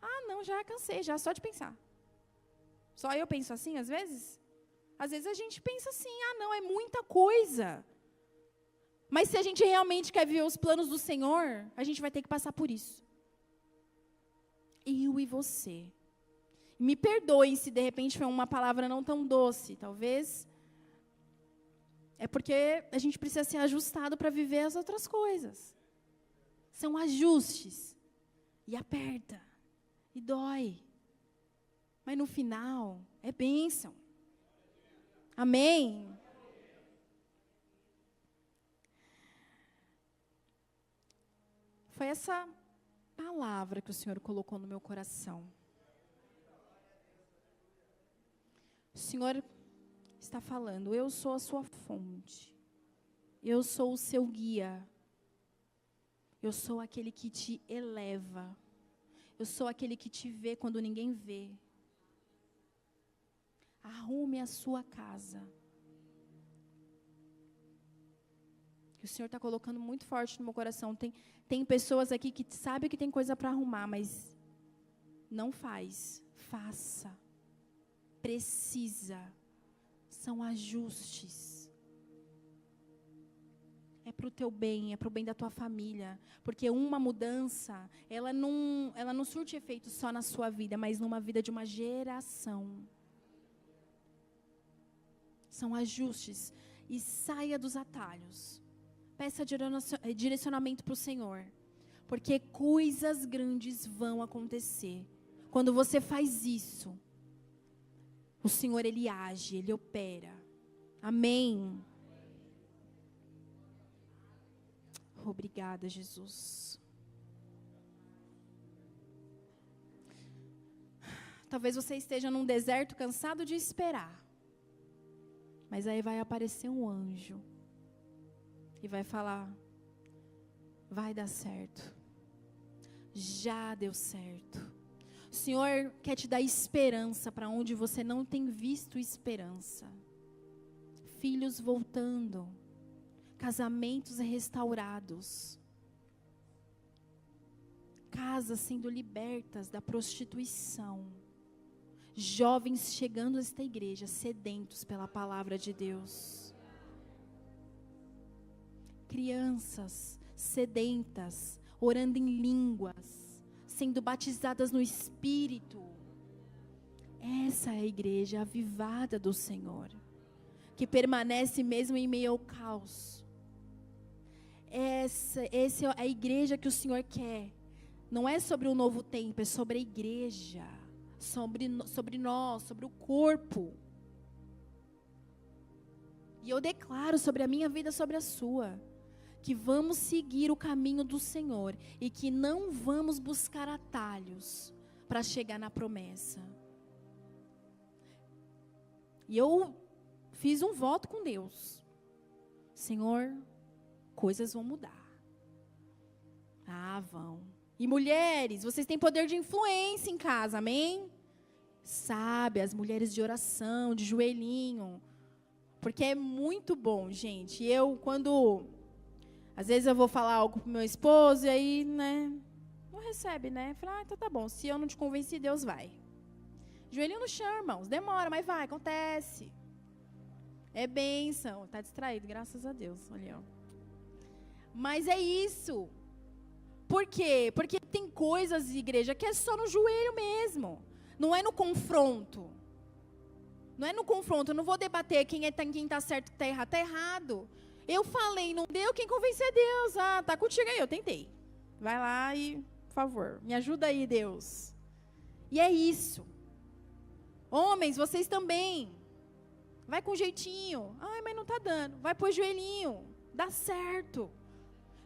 Ah, não, já cansei, já só de pensar. Só eu penso assim, às vezes? Às vezes a gente pensa assim, ah, não, é muita coisa. Mas se a gente realmente quer viver os planos do Senhor, a gente vai ter que passar por isso. Eu e você. Me perdoem se de repente foi uma palavra não tão doce, talvez. É porque a gente precisa ser ajustado para viver as outras coisas. São ajustes. E aperta. E dói. Mas no final, é bênção. Amém? Foi essa palavra que o Senhor colocou no meu coração. O Senhor está falando, eu sou a sua fonte. Eu sou o seu guia. Eu sou aquele que te eleva. Eu sou aquele que te vê quando ninguém vê. Arrume a sua casa. O Senhor está colocando muito forte no meu coração. Tem pessoas aqui que sabem que tem coisa para arrumar, mas não faz. Faça. Precisa. São ajustes. É para o teu bem, é para o bem da tua família. Porque uma mudança, ela não surte efeito só na sua vida, mas numa vida de uma geração. São ajustes. E saia dos atalhos. Peça direcionamento para o Senhor. Porque coisas grandes vão acontecer. Quando você faz isso, o Senhor, Ele age, Ele opera. Amém. Obrigada, Jesus. Talvez você esteja num deserto cansado de esperar. Mas aí vai aparecer um anjo. E vai falar, vai dar certo. Já deu certo. O Senhor quer te dar esperança para onde você não tem visto esperança. Filhos voltando. Casamentos restaurados. Casas sendo libertas da prostituição. Jovens chegando a esta igreja sedentos pela palavra de Deus. Crianças sedentas, orando em línguas, sendo batizadas no Espírito. Essa é a igreja avivada do Senhor, que permanece mesmo em meio ao caos. Essa é a igreja que o Senhor quer. Não é sobre o novo tempo, é sobre a igreja, sobre nós, sobre o corpo. E eu declaro sobre a minha vida, sobre a sua, que vamos seguir o caminho do Senhor e que não vamos buscar atalhos para chegar na promessa. E eu fiz um voto com Deus. Senhor, coisas vão mudar. Ah, vão. E mulheres, vocês têm poder de influência em casa, amém? Sabe, as mulheres de oração, de joelhinho. Porque é muito bom, gente. Às vezes eu vou falar algo pro meu esposo e aí, não recebe, Fala, então tá bom, se eu não te convenci, Deus vai. Joelhinho no chão, irmãos, demora, mas vai, acontece. É bênção, tá distraído, graças a Deus, olha, ó. Mas é isso. Por quê? Porque tem coisas, igreja, que é só no joelho mesmo. Não é no confronto. Não é no confronto, eu não vou debater quem tá certo e quem tá errado. Eu falei, não deu, quem convencer é Deus. Ah, tá contigo aí, eu tentei. Vai lá e, por favor, me ajuda aí, Deus. E é isso. Homens, vocês também. Vai com jeitinho. Ai, mas não tá dando. Vai pôr joelhinho. Dá certo.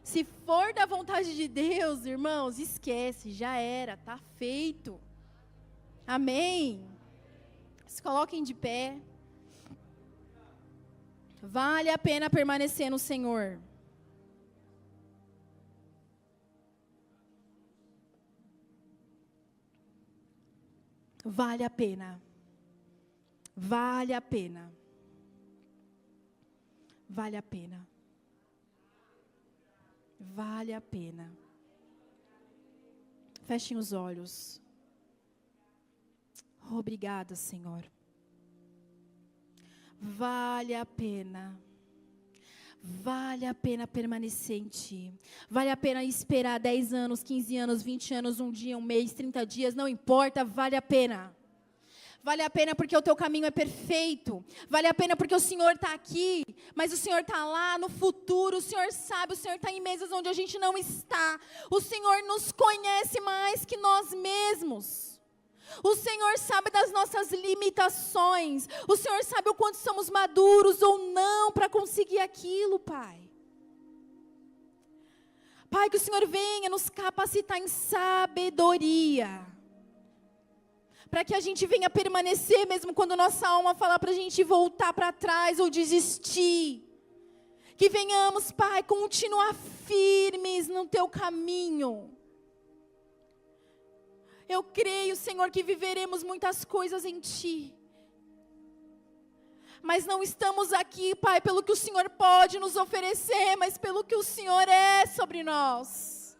Se for da vontade de Deus, irmãos, esquece, já era, tá feito. Amém? Se coloquem de pé. Vale a pena permanecer no Senhor. Vale a pena. Vale a pena. Vale a pena. Vale a pena. Fechem os olhos. Obrigada, Senhor. Vale a pena. Vale a pena permanecer em Ti. Vale a pena esperar 10 anos, 15 anos, 20 anos, um dia, um mês, 30 dias, não importa, vale a pena. Vale a pena porque o teu caminho é perfeito. Vale a pena porque o Senhor está aqui, mas o Senhor está lá no futuro. O Senhor sabe, o Senhor está em mesas onde a gente não está. O Senhor nos conhece mais que nós mesmos. O Senhor sabe das nossas limitações. O Senhor sabe o quanto somos maduros ou não para conseguir aquilo, Pai. Pai, que o Senhor venha nos capacitar em sabedoria, para que a gente venha permanecer, mesmo quando nossa alma falar para a gente voltar para trás ou desistir. Que venhamos, Pai, continuar firmes no Teu caminho. Eu creio, Senhor, que viveremos muitas coisas em Ti. Mas não estamos aqui, Pai, pelo que o Senhor pode nos oferecer, mas pelo que o Senhor é sobre nós.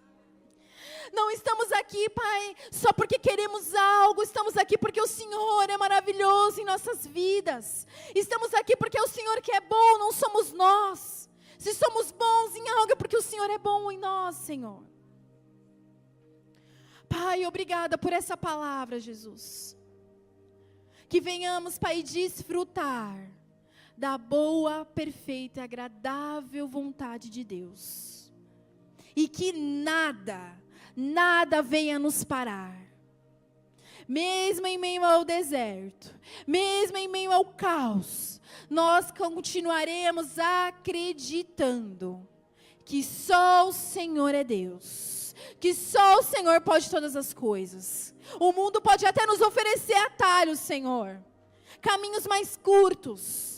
Não estamos aqui, Pai, só porque queremos algo. Estamos aqui porque o Senhor é maravilhoso em nossas vidas. Estamos aqui porque é o Senhor que é bom, não somos nós. Se somos bons em algo é porque o Senhor é bom em nós, Senhor. Pai, obrigada por essa palavra, Jesus. Que venhamos, Pai, desfrutar da boa, perfeita e agradável vontade de Deus. E que nada venha nos parar. Mesmo em meio ao deserto, mesmo em meio ao caos, nós continuaremos acreditando que só o Senhor é Deus, que só o Senhor pode todas as coisas. O mundo pode até nos oferecer atalhos, Senhor, caminhos mais curtos.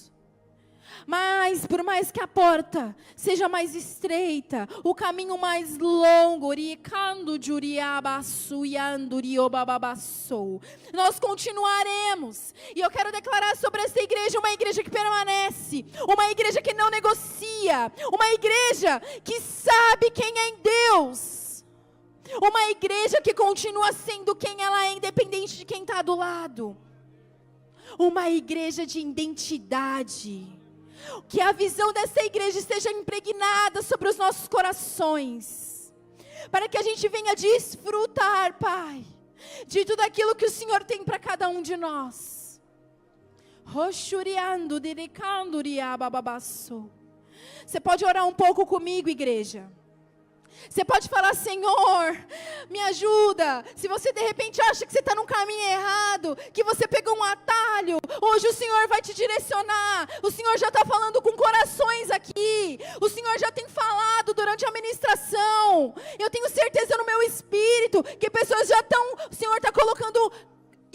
Mas, por mais que a porta seja mais estreita, o caminho mais longo, nós continuaremos. E eu quero declarar sobre essa igreja, uma igreja que permanece, uma igreja que não negocia, uma igreja que sabe quem é em Deus, uma igreja que continua sendo quem ela é, independente de quem está do lado, uma igreja de identidade. Que a visão dessa igreja esteja impregnada sobre os nossos corações, para que a gente venha desfrutar, Pai, de tudo aquilo que o Senhor tem para cada um de nós. Você pode orar um pouco comigo, igreja? Você pode falar: Senhor, me ajuda. Se você de repente acha que você está num caminho errado, que você pegou um atalho, hoje o Senhor vai te direcionar. O Senhor já está falando com corações aqui. O Senhor já tem falado durante a ministração. Eu tenho certeza no meu espírito que pessoas já estão, o Senhor está colocando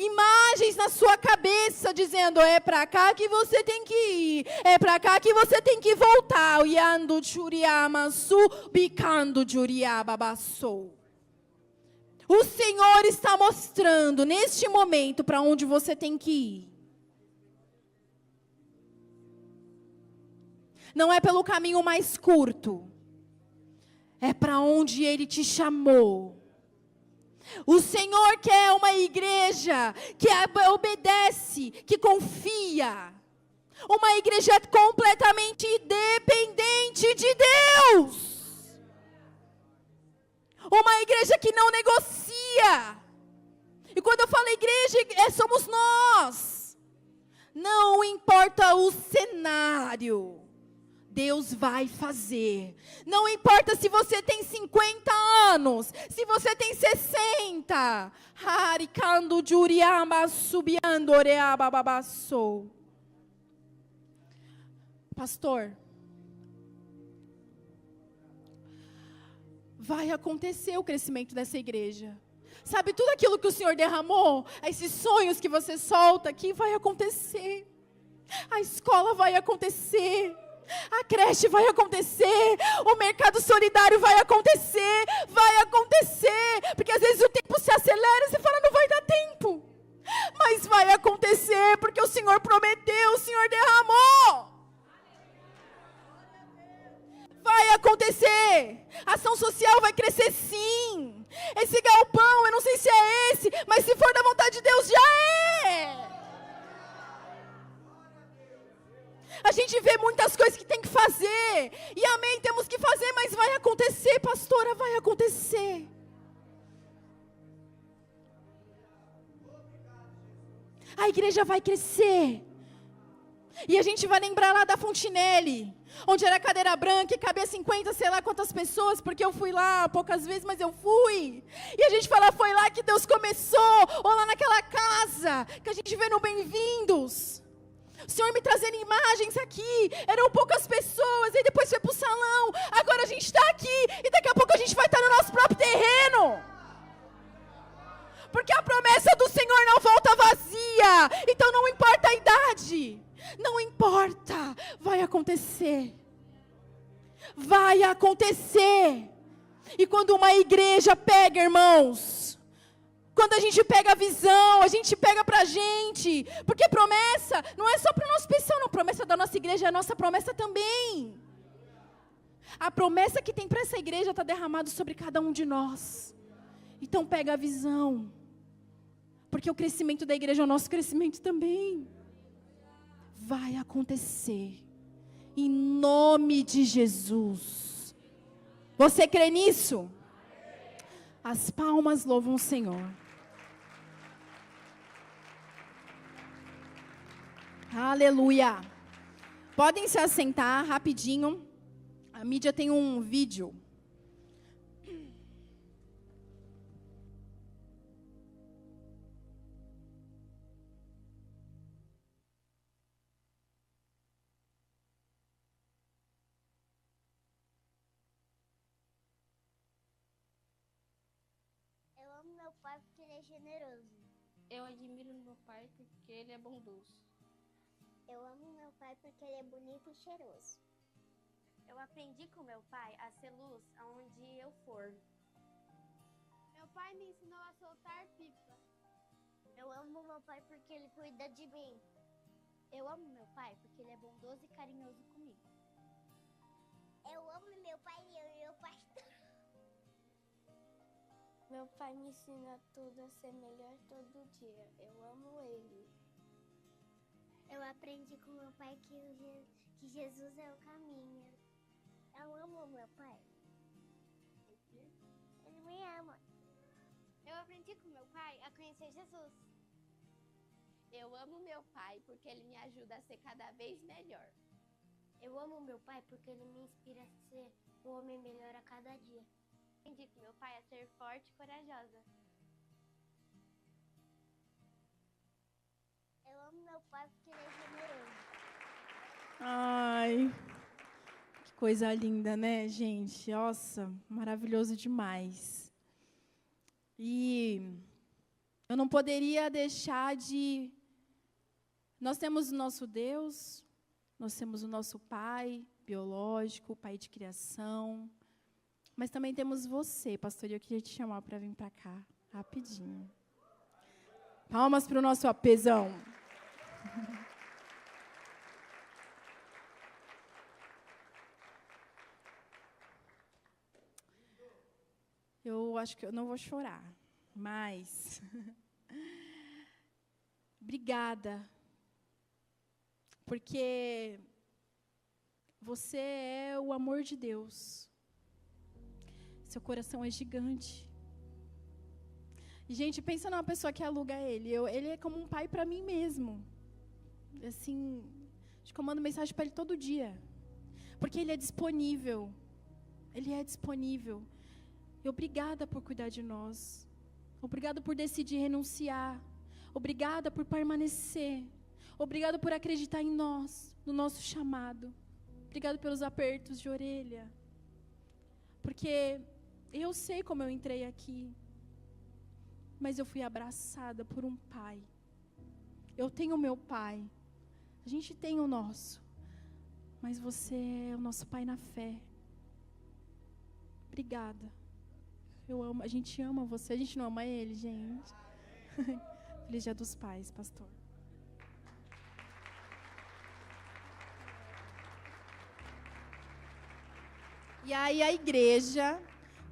imagens na sua cabeça, dizendo: é para cá que você tem que ir, é para cá que você tem que voltar. O Senhor está mostrando neste momento para onde você tem que ir. Não é pelo caminho mais curto, é para onde Ele te chamou. O Senhor quer uma igreja que obedece, que confia. Uma igreja completamente dependente de Deus. Uma igreja que não negocia. E quando eu falo igreja, somos nós. Não importa o cenário, Deus vai fazer. Não importa se você tem 50 anos, se você tem 60. Pastor, vai acontecer o crescimento dessa igreja. Sabe, tudo aquilo que o Senhor derramou, esses sonhos que você solta aqui, vai acontecer. A escola vai acontecer. A creche vai acontecer, o mercado solidário vai acontecer, porque às vezes o tempo se acelera e você fala: não vai dar tempo, mas vai acontecer, porque o Senhor prometeu, o Senhor derramou. Vai acontecer, a ação social vai crescer sim, esse galpão, eu não sei se é esse, mas se for da vontade de Deus, já é. A gente vê muitas coisas que tem que fazer. E amém, temos que fazer, mas vai acontecer, pastora, vai acontecer. A igreja vai crescer. E a gente vai lembrar lá da Fontinelli, onde era cadeira branca e cabia 50, sei lá quantas pessoas, porque eu fui lá poucas vezes, mas eu fui. E a gente fala: foi lá que Deus começou, ou lá naquela casa, que a gente vê no Bem-vindos. O Senhor me trazendo imagens aqui, eram poucas pessoas, e depois foi para o salão, agora a gente está aqui, e daqui a pouco a gente vai estar no nosso próprio terreno. Porque a promessa do Senhor não volta vazia, então não importa a idade, não importa, vai acontecer. Vai acontecer. E quando uma igreja pega, irmãos, quando a gente pega a visão, a gente pega pra gente, porque promessa não é só para o nosso pessoal, não, promessa da nossa igreja é a nossa promessa também. A promessa que tem para essa igreja está derramada sobre cada um de nós. Então pega a visão, porque o crescimento da igreja é o nosso crescimento também. Vai acontecer, em nome de Jesus. Você crê nisso? As palmas louvam o Senhor. Aleluia. Podem se assentar rapidinho. A mídia tem um vídeo. Eu amo meu pai porque ele é generoso. Eu admiro meu pai porque ele é bondoso. Eu amo meu pai porque ele é bonito e cheiroso. Eu aprendi com meu pai a ser luz aonde eu for. Meu pai me ensinou a soltar pipa. Eu amo meu pai porque ele cuida de mim. Eu amo meu pai porque ele é bondoso e carinhoso comigo. Eu amo meu pai e eu e meu pastor. Meu pai me ensina tudo a ser melhor todo dia. Eu amo ele. Eu aprendi com meu pai que Jesus é o caminho. Eu amo meu pai. Ele me ama. Eu aprendi com meu pai a conhecer Jesus. Eu amo meu pai porque ele me ajuda a ser cada vez melhor. Eu amo meu pai porque ele me inspira a ser um homem melhor a cada dia. Aprendi com meu pai a ser forte e corajosa. Eu amo meu pai porque ele é generoso. Ai, que coisa linda, né, gente? Nossa, maravilhoso demais. E eu não poderia deixar de... Nós temos o nosso Deus, nós temos o nosso Pai biológico, Pai de criação, mas também temos você, pastor, e eu queria te chamar para vir para cá, rapidinho. Palmas para o nosso apezão. Eu acho que eu não vou chorar, mas... Obrigada, porque você é o amor de Deus. Seu coração é gigante. E, gente, pensa numa pessoa que aluga ele. Ele é como um pai para mim mesmo. Assim, acho que eu mando mensagem para ele todo dia. Porque ele é disponível. Ele é disponível. E obrigada por cuidar de nós. Obrigada por decidir renunciar. Obrigada por permanecer. Obrigada por acreditar em nós, no nosso chamado. Obrigada pelos apertos de orelha. Porque eu sei como eu entrei aqui. Mas eu fui abraçada por um pai. Eu tenho o meu pai. A gente tem o nosso. Mas você é o nosso pai na fé. Obrigada. Eu amo, a gente ama você. A gente não ama ele, gente. Feliz Dia dos Pais, pastor. E aí a igreja,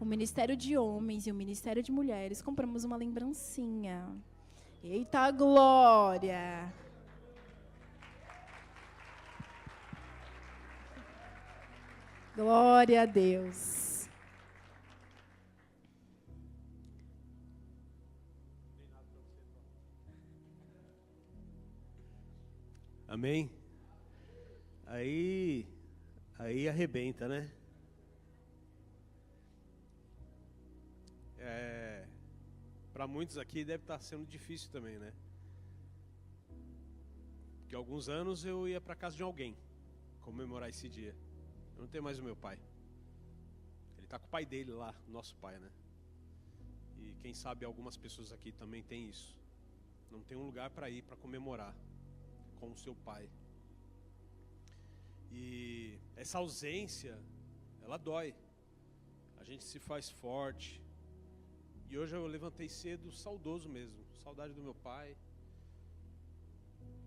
o Ministério de Homens e o Ministério de Mulheres, compramos uma lembrancinha. Eita glória! Glória a Deus. Amém? Aí arrebenta, né? Para muitos aqui deve estar sendo difícil também, né? Porque alguns anos eu ia para casa de alguém comemorar esse dia. Eu não tenho mais o meu pai. Ele está com o pai dele lá, nosso pai, né? E quem sabe algumas pessoas aqui também têm isso. Não tem um lugar para ir para comemorar com o seu pai. E essa ausência, ela dói. A gente se faz forte. E hoje eu levantei cedo, saudoso mesmo. Saudade do meu pai.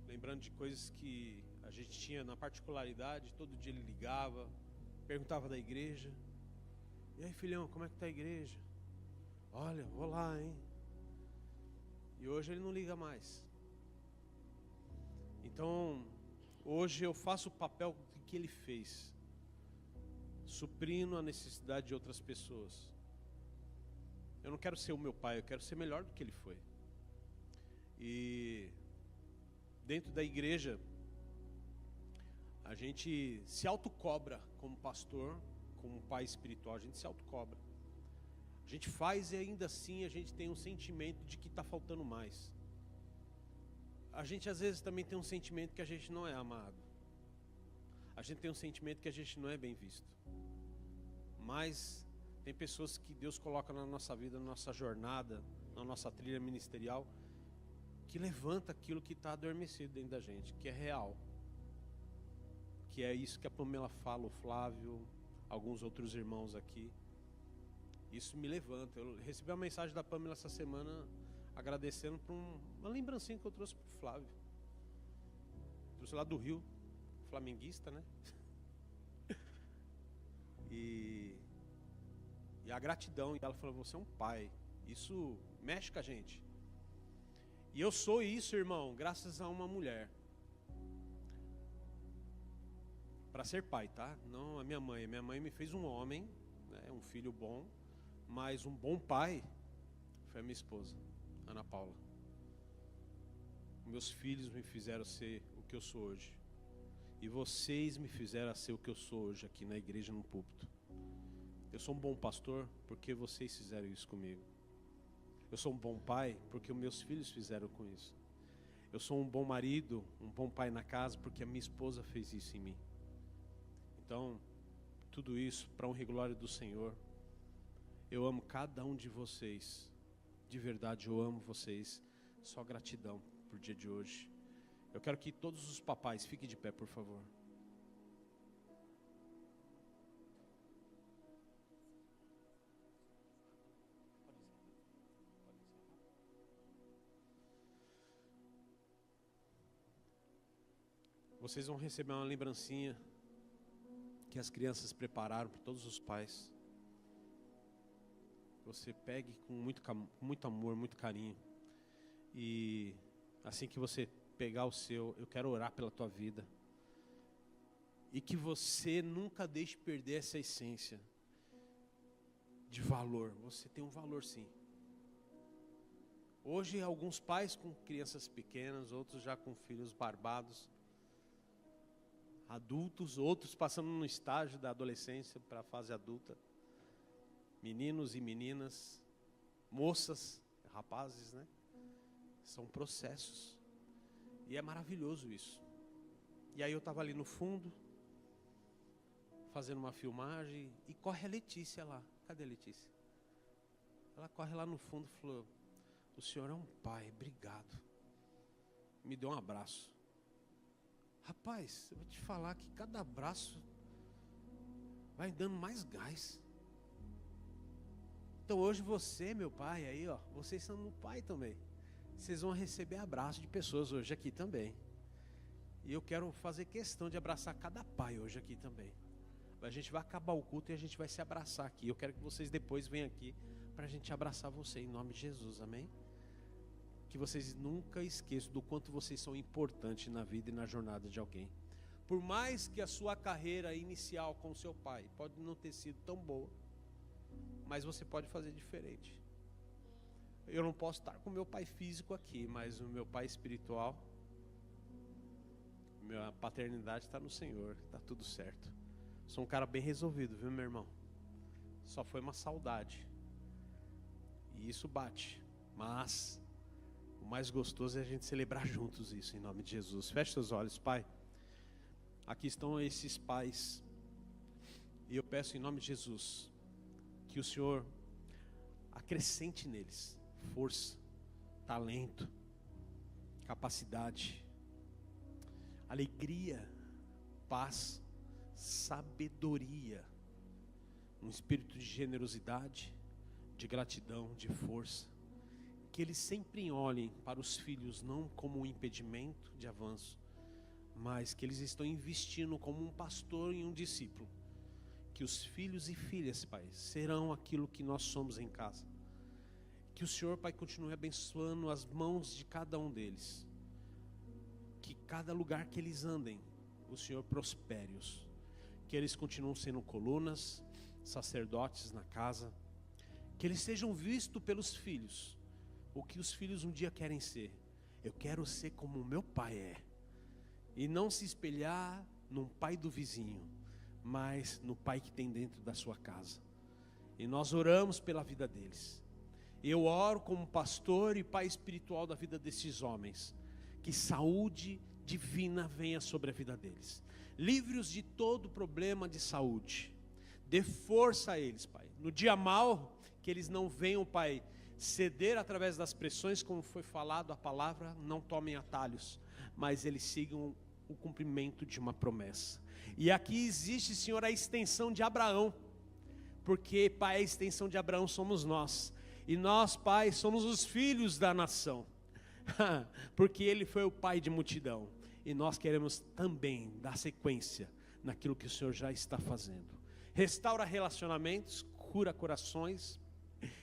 Lembrando de coisas que a gente tinha na particularidade. Todo dia ele ligava, perguntava da igreja. E aí, filhão, como é que tá a igreja? Olha, vou lá, hein? E hoje ele não liga mais. Então, hoje eu faço o papel que ele fez, suprindo a necessidade de outras pessoas. Eu não quero ser o meu pai, eu quero ser melhor do que ele foi. E dentro da igreja, a gente se autocobra como pastor, como pai espiritual, a gente se autocobra. A gente faz e ainda assim a gente tem um sentimento de que está faltando mais. A gente às vezes também tem um sentimento que a gente não é amado. A gente tem um sentimento que a gente não é bem visto. Mas tem pessoas que Deus coloca na nossa vida, na nossa jornada, na nossa trilha ministerial, que levanta aquilo que está adormecido dentro da gente, que é real. Que é isso que a Pamela fala, o Flávio, alguns outros irmãos aqui. Isso me levanta. Eu recebi uma mensagem da Pamela essa semana, agradecendo por uma lembrancinha que eu trouxe para o Flávio. Trouxe lá do Rio, flamenguista, né? E a gratidão. E ela falou, você é um pai. Isso mexe com a gente. E eu sou isso, irmão, graças a uma mulher. Para ser pai, tá? Não a minha mãe. Minha mãe me fez um homem, né? Um filho bom. Mas um bom pai foi a minha esposa, Ana Paula. Meus filhos me fizeram ser o que eu sou hoje. E vocês me fizeram ser o que eu sou hoje aqui na igreja, no púlpito. Eu sou um bom pastor porque vocês fizeram isso comigo. Eu sou um bom pai porque os meus filhos fizeram com isso. Eu sou um bom marido, um bom pai na casa porque a minha esposa fez isso em mim. Então, tudo isso para honra e glória do Senhor. Eu amo cada um de vocês. De verdade, eu amo vocês. Só gratidão por dia de hoje. Eu quero que todos os papais fiquem de pé, por favor. Vocês vão receber uma lembrancinha que as crianças prepararam para todos os pais. Você pegue com muito amor, muito carinho. E assim que você pegar o seu, eu quero orar pela tua vida. E que você nunca deixe perder essa essência de valor. Você tem um valor, sim. Hoje alguns pais com crianças pequenas, outros já com filhos barbados, adultos, outros passando no estágio da adolescência para a fase adulta. Meninos e meninas, moças, rapazes, né? São processos. E é maravilhoso isso. E aí eu estava ali no fundo, fazendo uma filmagem, e corre a Letícia lá. Cadê a Letícia? Ela corre lá no fundo e falou, o senhor é um pai, obrigado. Me deu um abraço. Rapaz, eu vou te falar que cada abraço vai dando mais gás. Então hoje você, meu pai, aí ó, vocês são meu pai também. Vocês vão receber abraço de pessoas hoje aqui também. E eu quero fazer questão de abraçar cada pai hoje aqui também. A gente vai acabar o culto e a gente vai se abraçar aqui. Eu quero que vocês depois venham aqui para a gente abraçar você em nome de Jesus, amém? Que vocês nunca esqueçam do quanto vocês são importantes na vida e na jornada de alguém. Por mais que a sua carreira inicial com o seu pai pode não ter sido tão boa, mas você pode fazer diferente. Eu não posso estar com meu pai físico aqui, mas o meu pai espiritual, minha paternidade está no Senhor, está tudo certo. Sou um cara bem resolvido, viu, meu irmão? Só foi uma saudade. E isso bate. Mas O mais gostoso é a gente celebrar juntos isso, em nome de Jesus. Feche seus olhos, Pai. Aqui estão esses pais. E eu peço em nome de Jesus que o Senhor acrescente neles força, talento, capacidade, alegria, paz, sabedoria, um espírito de generosidade, de gratidão, de força. Que eles sempre olhem para os filhos não como um impedimento de avanço, mas que eles estão investindo como um pastor e um discípulo. Que os filhos e filhas, Pai, serão aquilo que nós somos em casa. Que o Senhor, Pai, continue abençoando as mãos de cada um deles. Que cada lugar que eles andem, o Senhor prospere-os. Que eles continuem sendo colunas, sacerdotes na casa. Que eles sejam vistos pelos filhos. O que os filhos um dia querem ser. Eu quero ser como o meu pai é. E não se espelhar num pai do vizinho, mas no pai que tem dentro da sua casa. E nós oramos pela vida deles. Eu oro como pastor e pai espiritual da vida desses homens. Que saúde divina venha sobre a vida deles. Livre-os de todo problema de saúde. Dê força a eles, Pai. No dia mau, que eles não venham, Pai, ceder através das pressões, como foi falado a palavra, não tomem atalhos, mas eles sigam o cumprimento de uma promessa. E aqui existe, Senhor, a extensão de Abraão, porque, Pai, a extensão de Abraão somos nós, e nós, Pai, somos os filhos da nação, porque ele foi o pai de multidão, e nós queremos também dar sequência naquilo que o Senhor já está fazendo. Restaura relacionamentos, cura corações,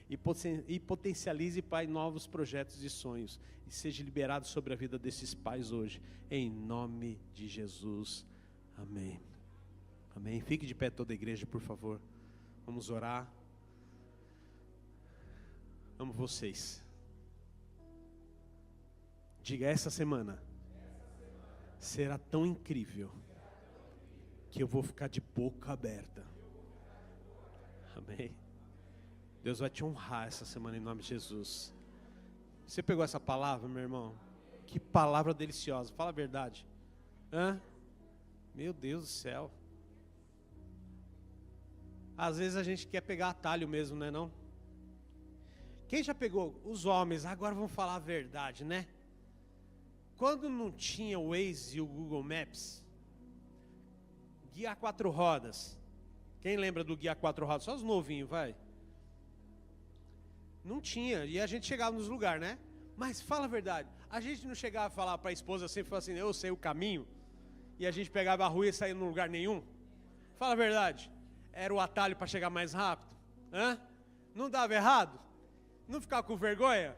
e potencialize, Pai, novos projetos e sonhos, e seja liberado sobre a vida desses pais hoje, em nome de Jesus, amém. Amém. Fique de pé toda a igreja, por favor. Vamos orar. Amo vocês. Diga, essa semana será tão incrível que eu vou ficar de boca aberta. Amém. Deus vai te honrar essa semana em nome de Jesus. Você pegou essa palavra, meu irmão? Que palavra deliciosa, fala a verdade. Meu Deus do céu. Às vezes a gente quer pegar atalho mesmo, né não? Quem já pegou? Os homens, agora vamos falar a verdade, né? Quando não tinha o Waze e o Google Maps, guia a 4 rodas. Quem lembra do guia a 4 rodas? Só os novinhos, vai. Não tinha, e a gente chegava nos lugares, né? Mas fala a verdade, a gente não chegava a falar para a esposa sempre assim, eu sei o caminho, e a gente pegava a rua e saía num lugar nenhum? Fala a verdade, era o atalho para chegar mais rápido? Não dava errado? Não ficava com vergonha?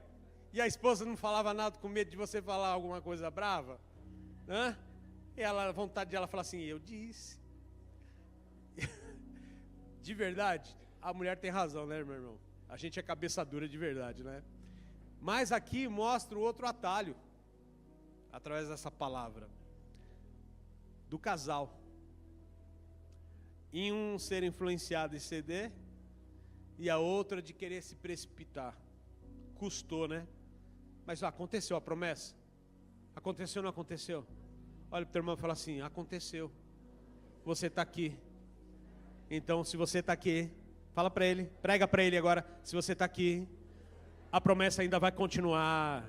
E a esposa não falava nada com medo de você falar alguma coisa brava? E ela, a vontade dela falar assim, eu disse. De verdade, a mulher tem razão, né, meu irmão? A gente é cabeça dura de verdade, né? Mas aqui mostra o outro atalho, através dessa palavra, do casal. Em um ser influenciado e ceder, e a outra de querer se precipitar. Custou, né? Mas aconteceu a promessa? Aconteceu ou não aconteceu? Olha para o teu irmão e fala assim, aconteceu. Você está aqui. Então, se você está aqui, fala para ele, prega para ele agora, se você está aqui, a promessa ainda vai continuar,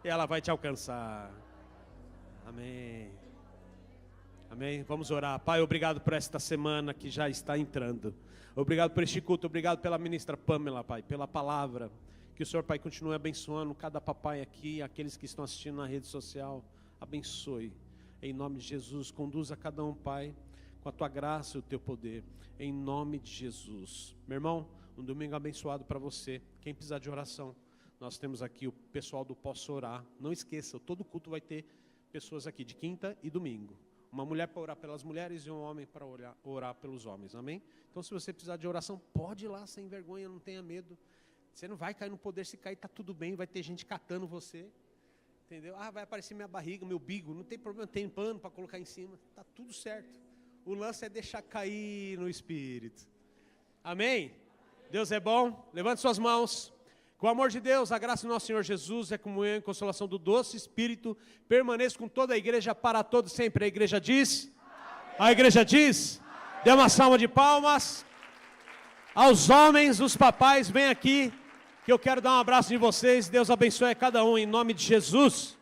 e ela vai te alcançar. Amém. Amém. Vamos orar. Pai, obrigado por esta semana que já está entrando. Obrigado por este culto, obrigado pela ministra Pamela, Pai, pela palavra. Que o Senhor, Pai, continue abençoando cada papai aqui, aqueles que estão assistindo na rede social. Abençoe. Em nome de Jesus, conduza cada um, Pai, com a tua graça e o teu poder, em nome de Jesus. Meu irmão, um domingo abençoado para você. Quem precisar de oração, nós temos aqui o pessoal do Posso Orar. Não esqueça, todo culto vai ter pessoas aqui, de quinta e domingo. Uma mulher para orar pelas mulheres e um homem para orar pelos homens, amém? Então, se você precisar de oração, pode ir lá sem vergonha, não tenha medo. Você não vai cair no poder, se cair está tudo bem, vai ter gente catando você, entendeu? Vai aparecer minha barriga, meu bigo, não tem problema, tem pano para colocar em cima, está tudo certo. O lance é deixar cair no Espírito. Amém? Deus é bom. Levante suas mãos. Com o amor de Deus, a graça do nosso Senhor Jesus, a comunhão e consolação do doce Espírito, permaneça com toda a igreja para todos sempre. A igreja diz? A igreja diz? Dê uma salva de palmas. Aos homens, os papais, vem aqui, que eu quero dar um abraço de vocês. Deus abençoe a cada um, em nome de Jesus.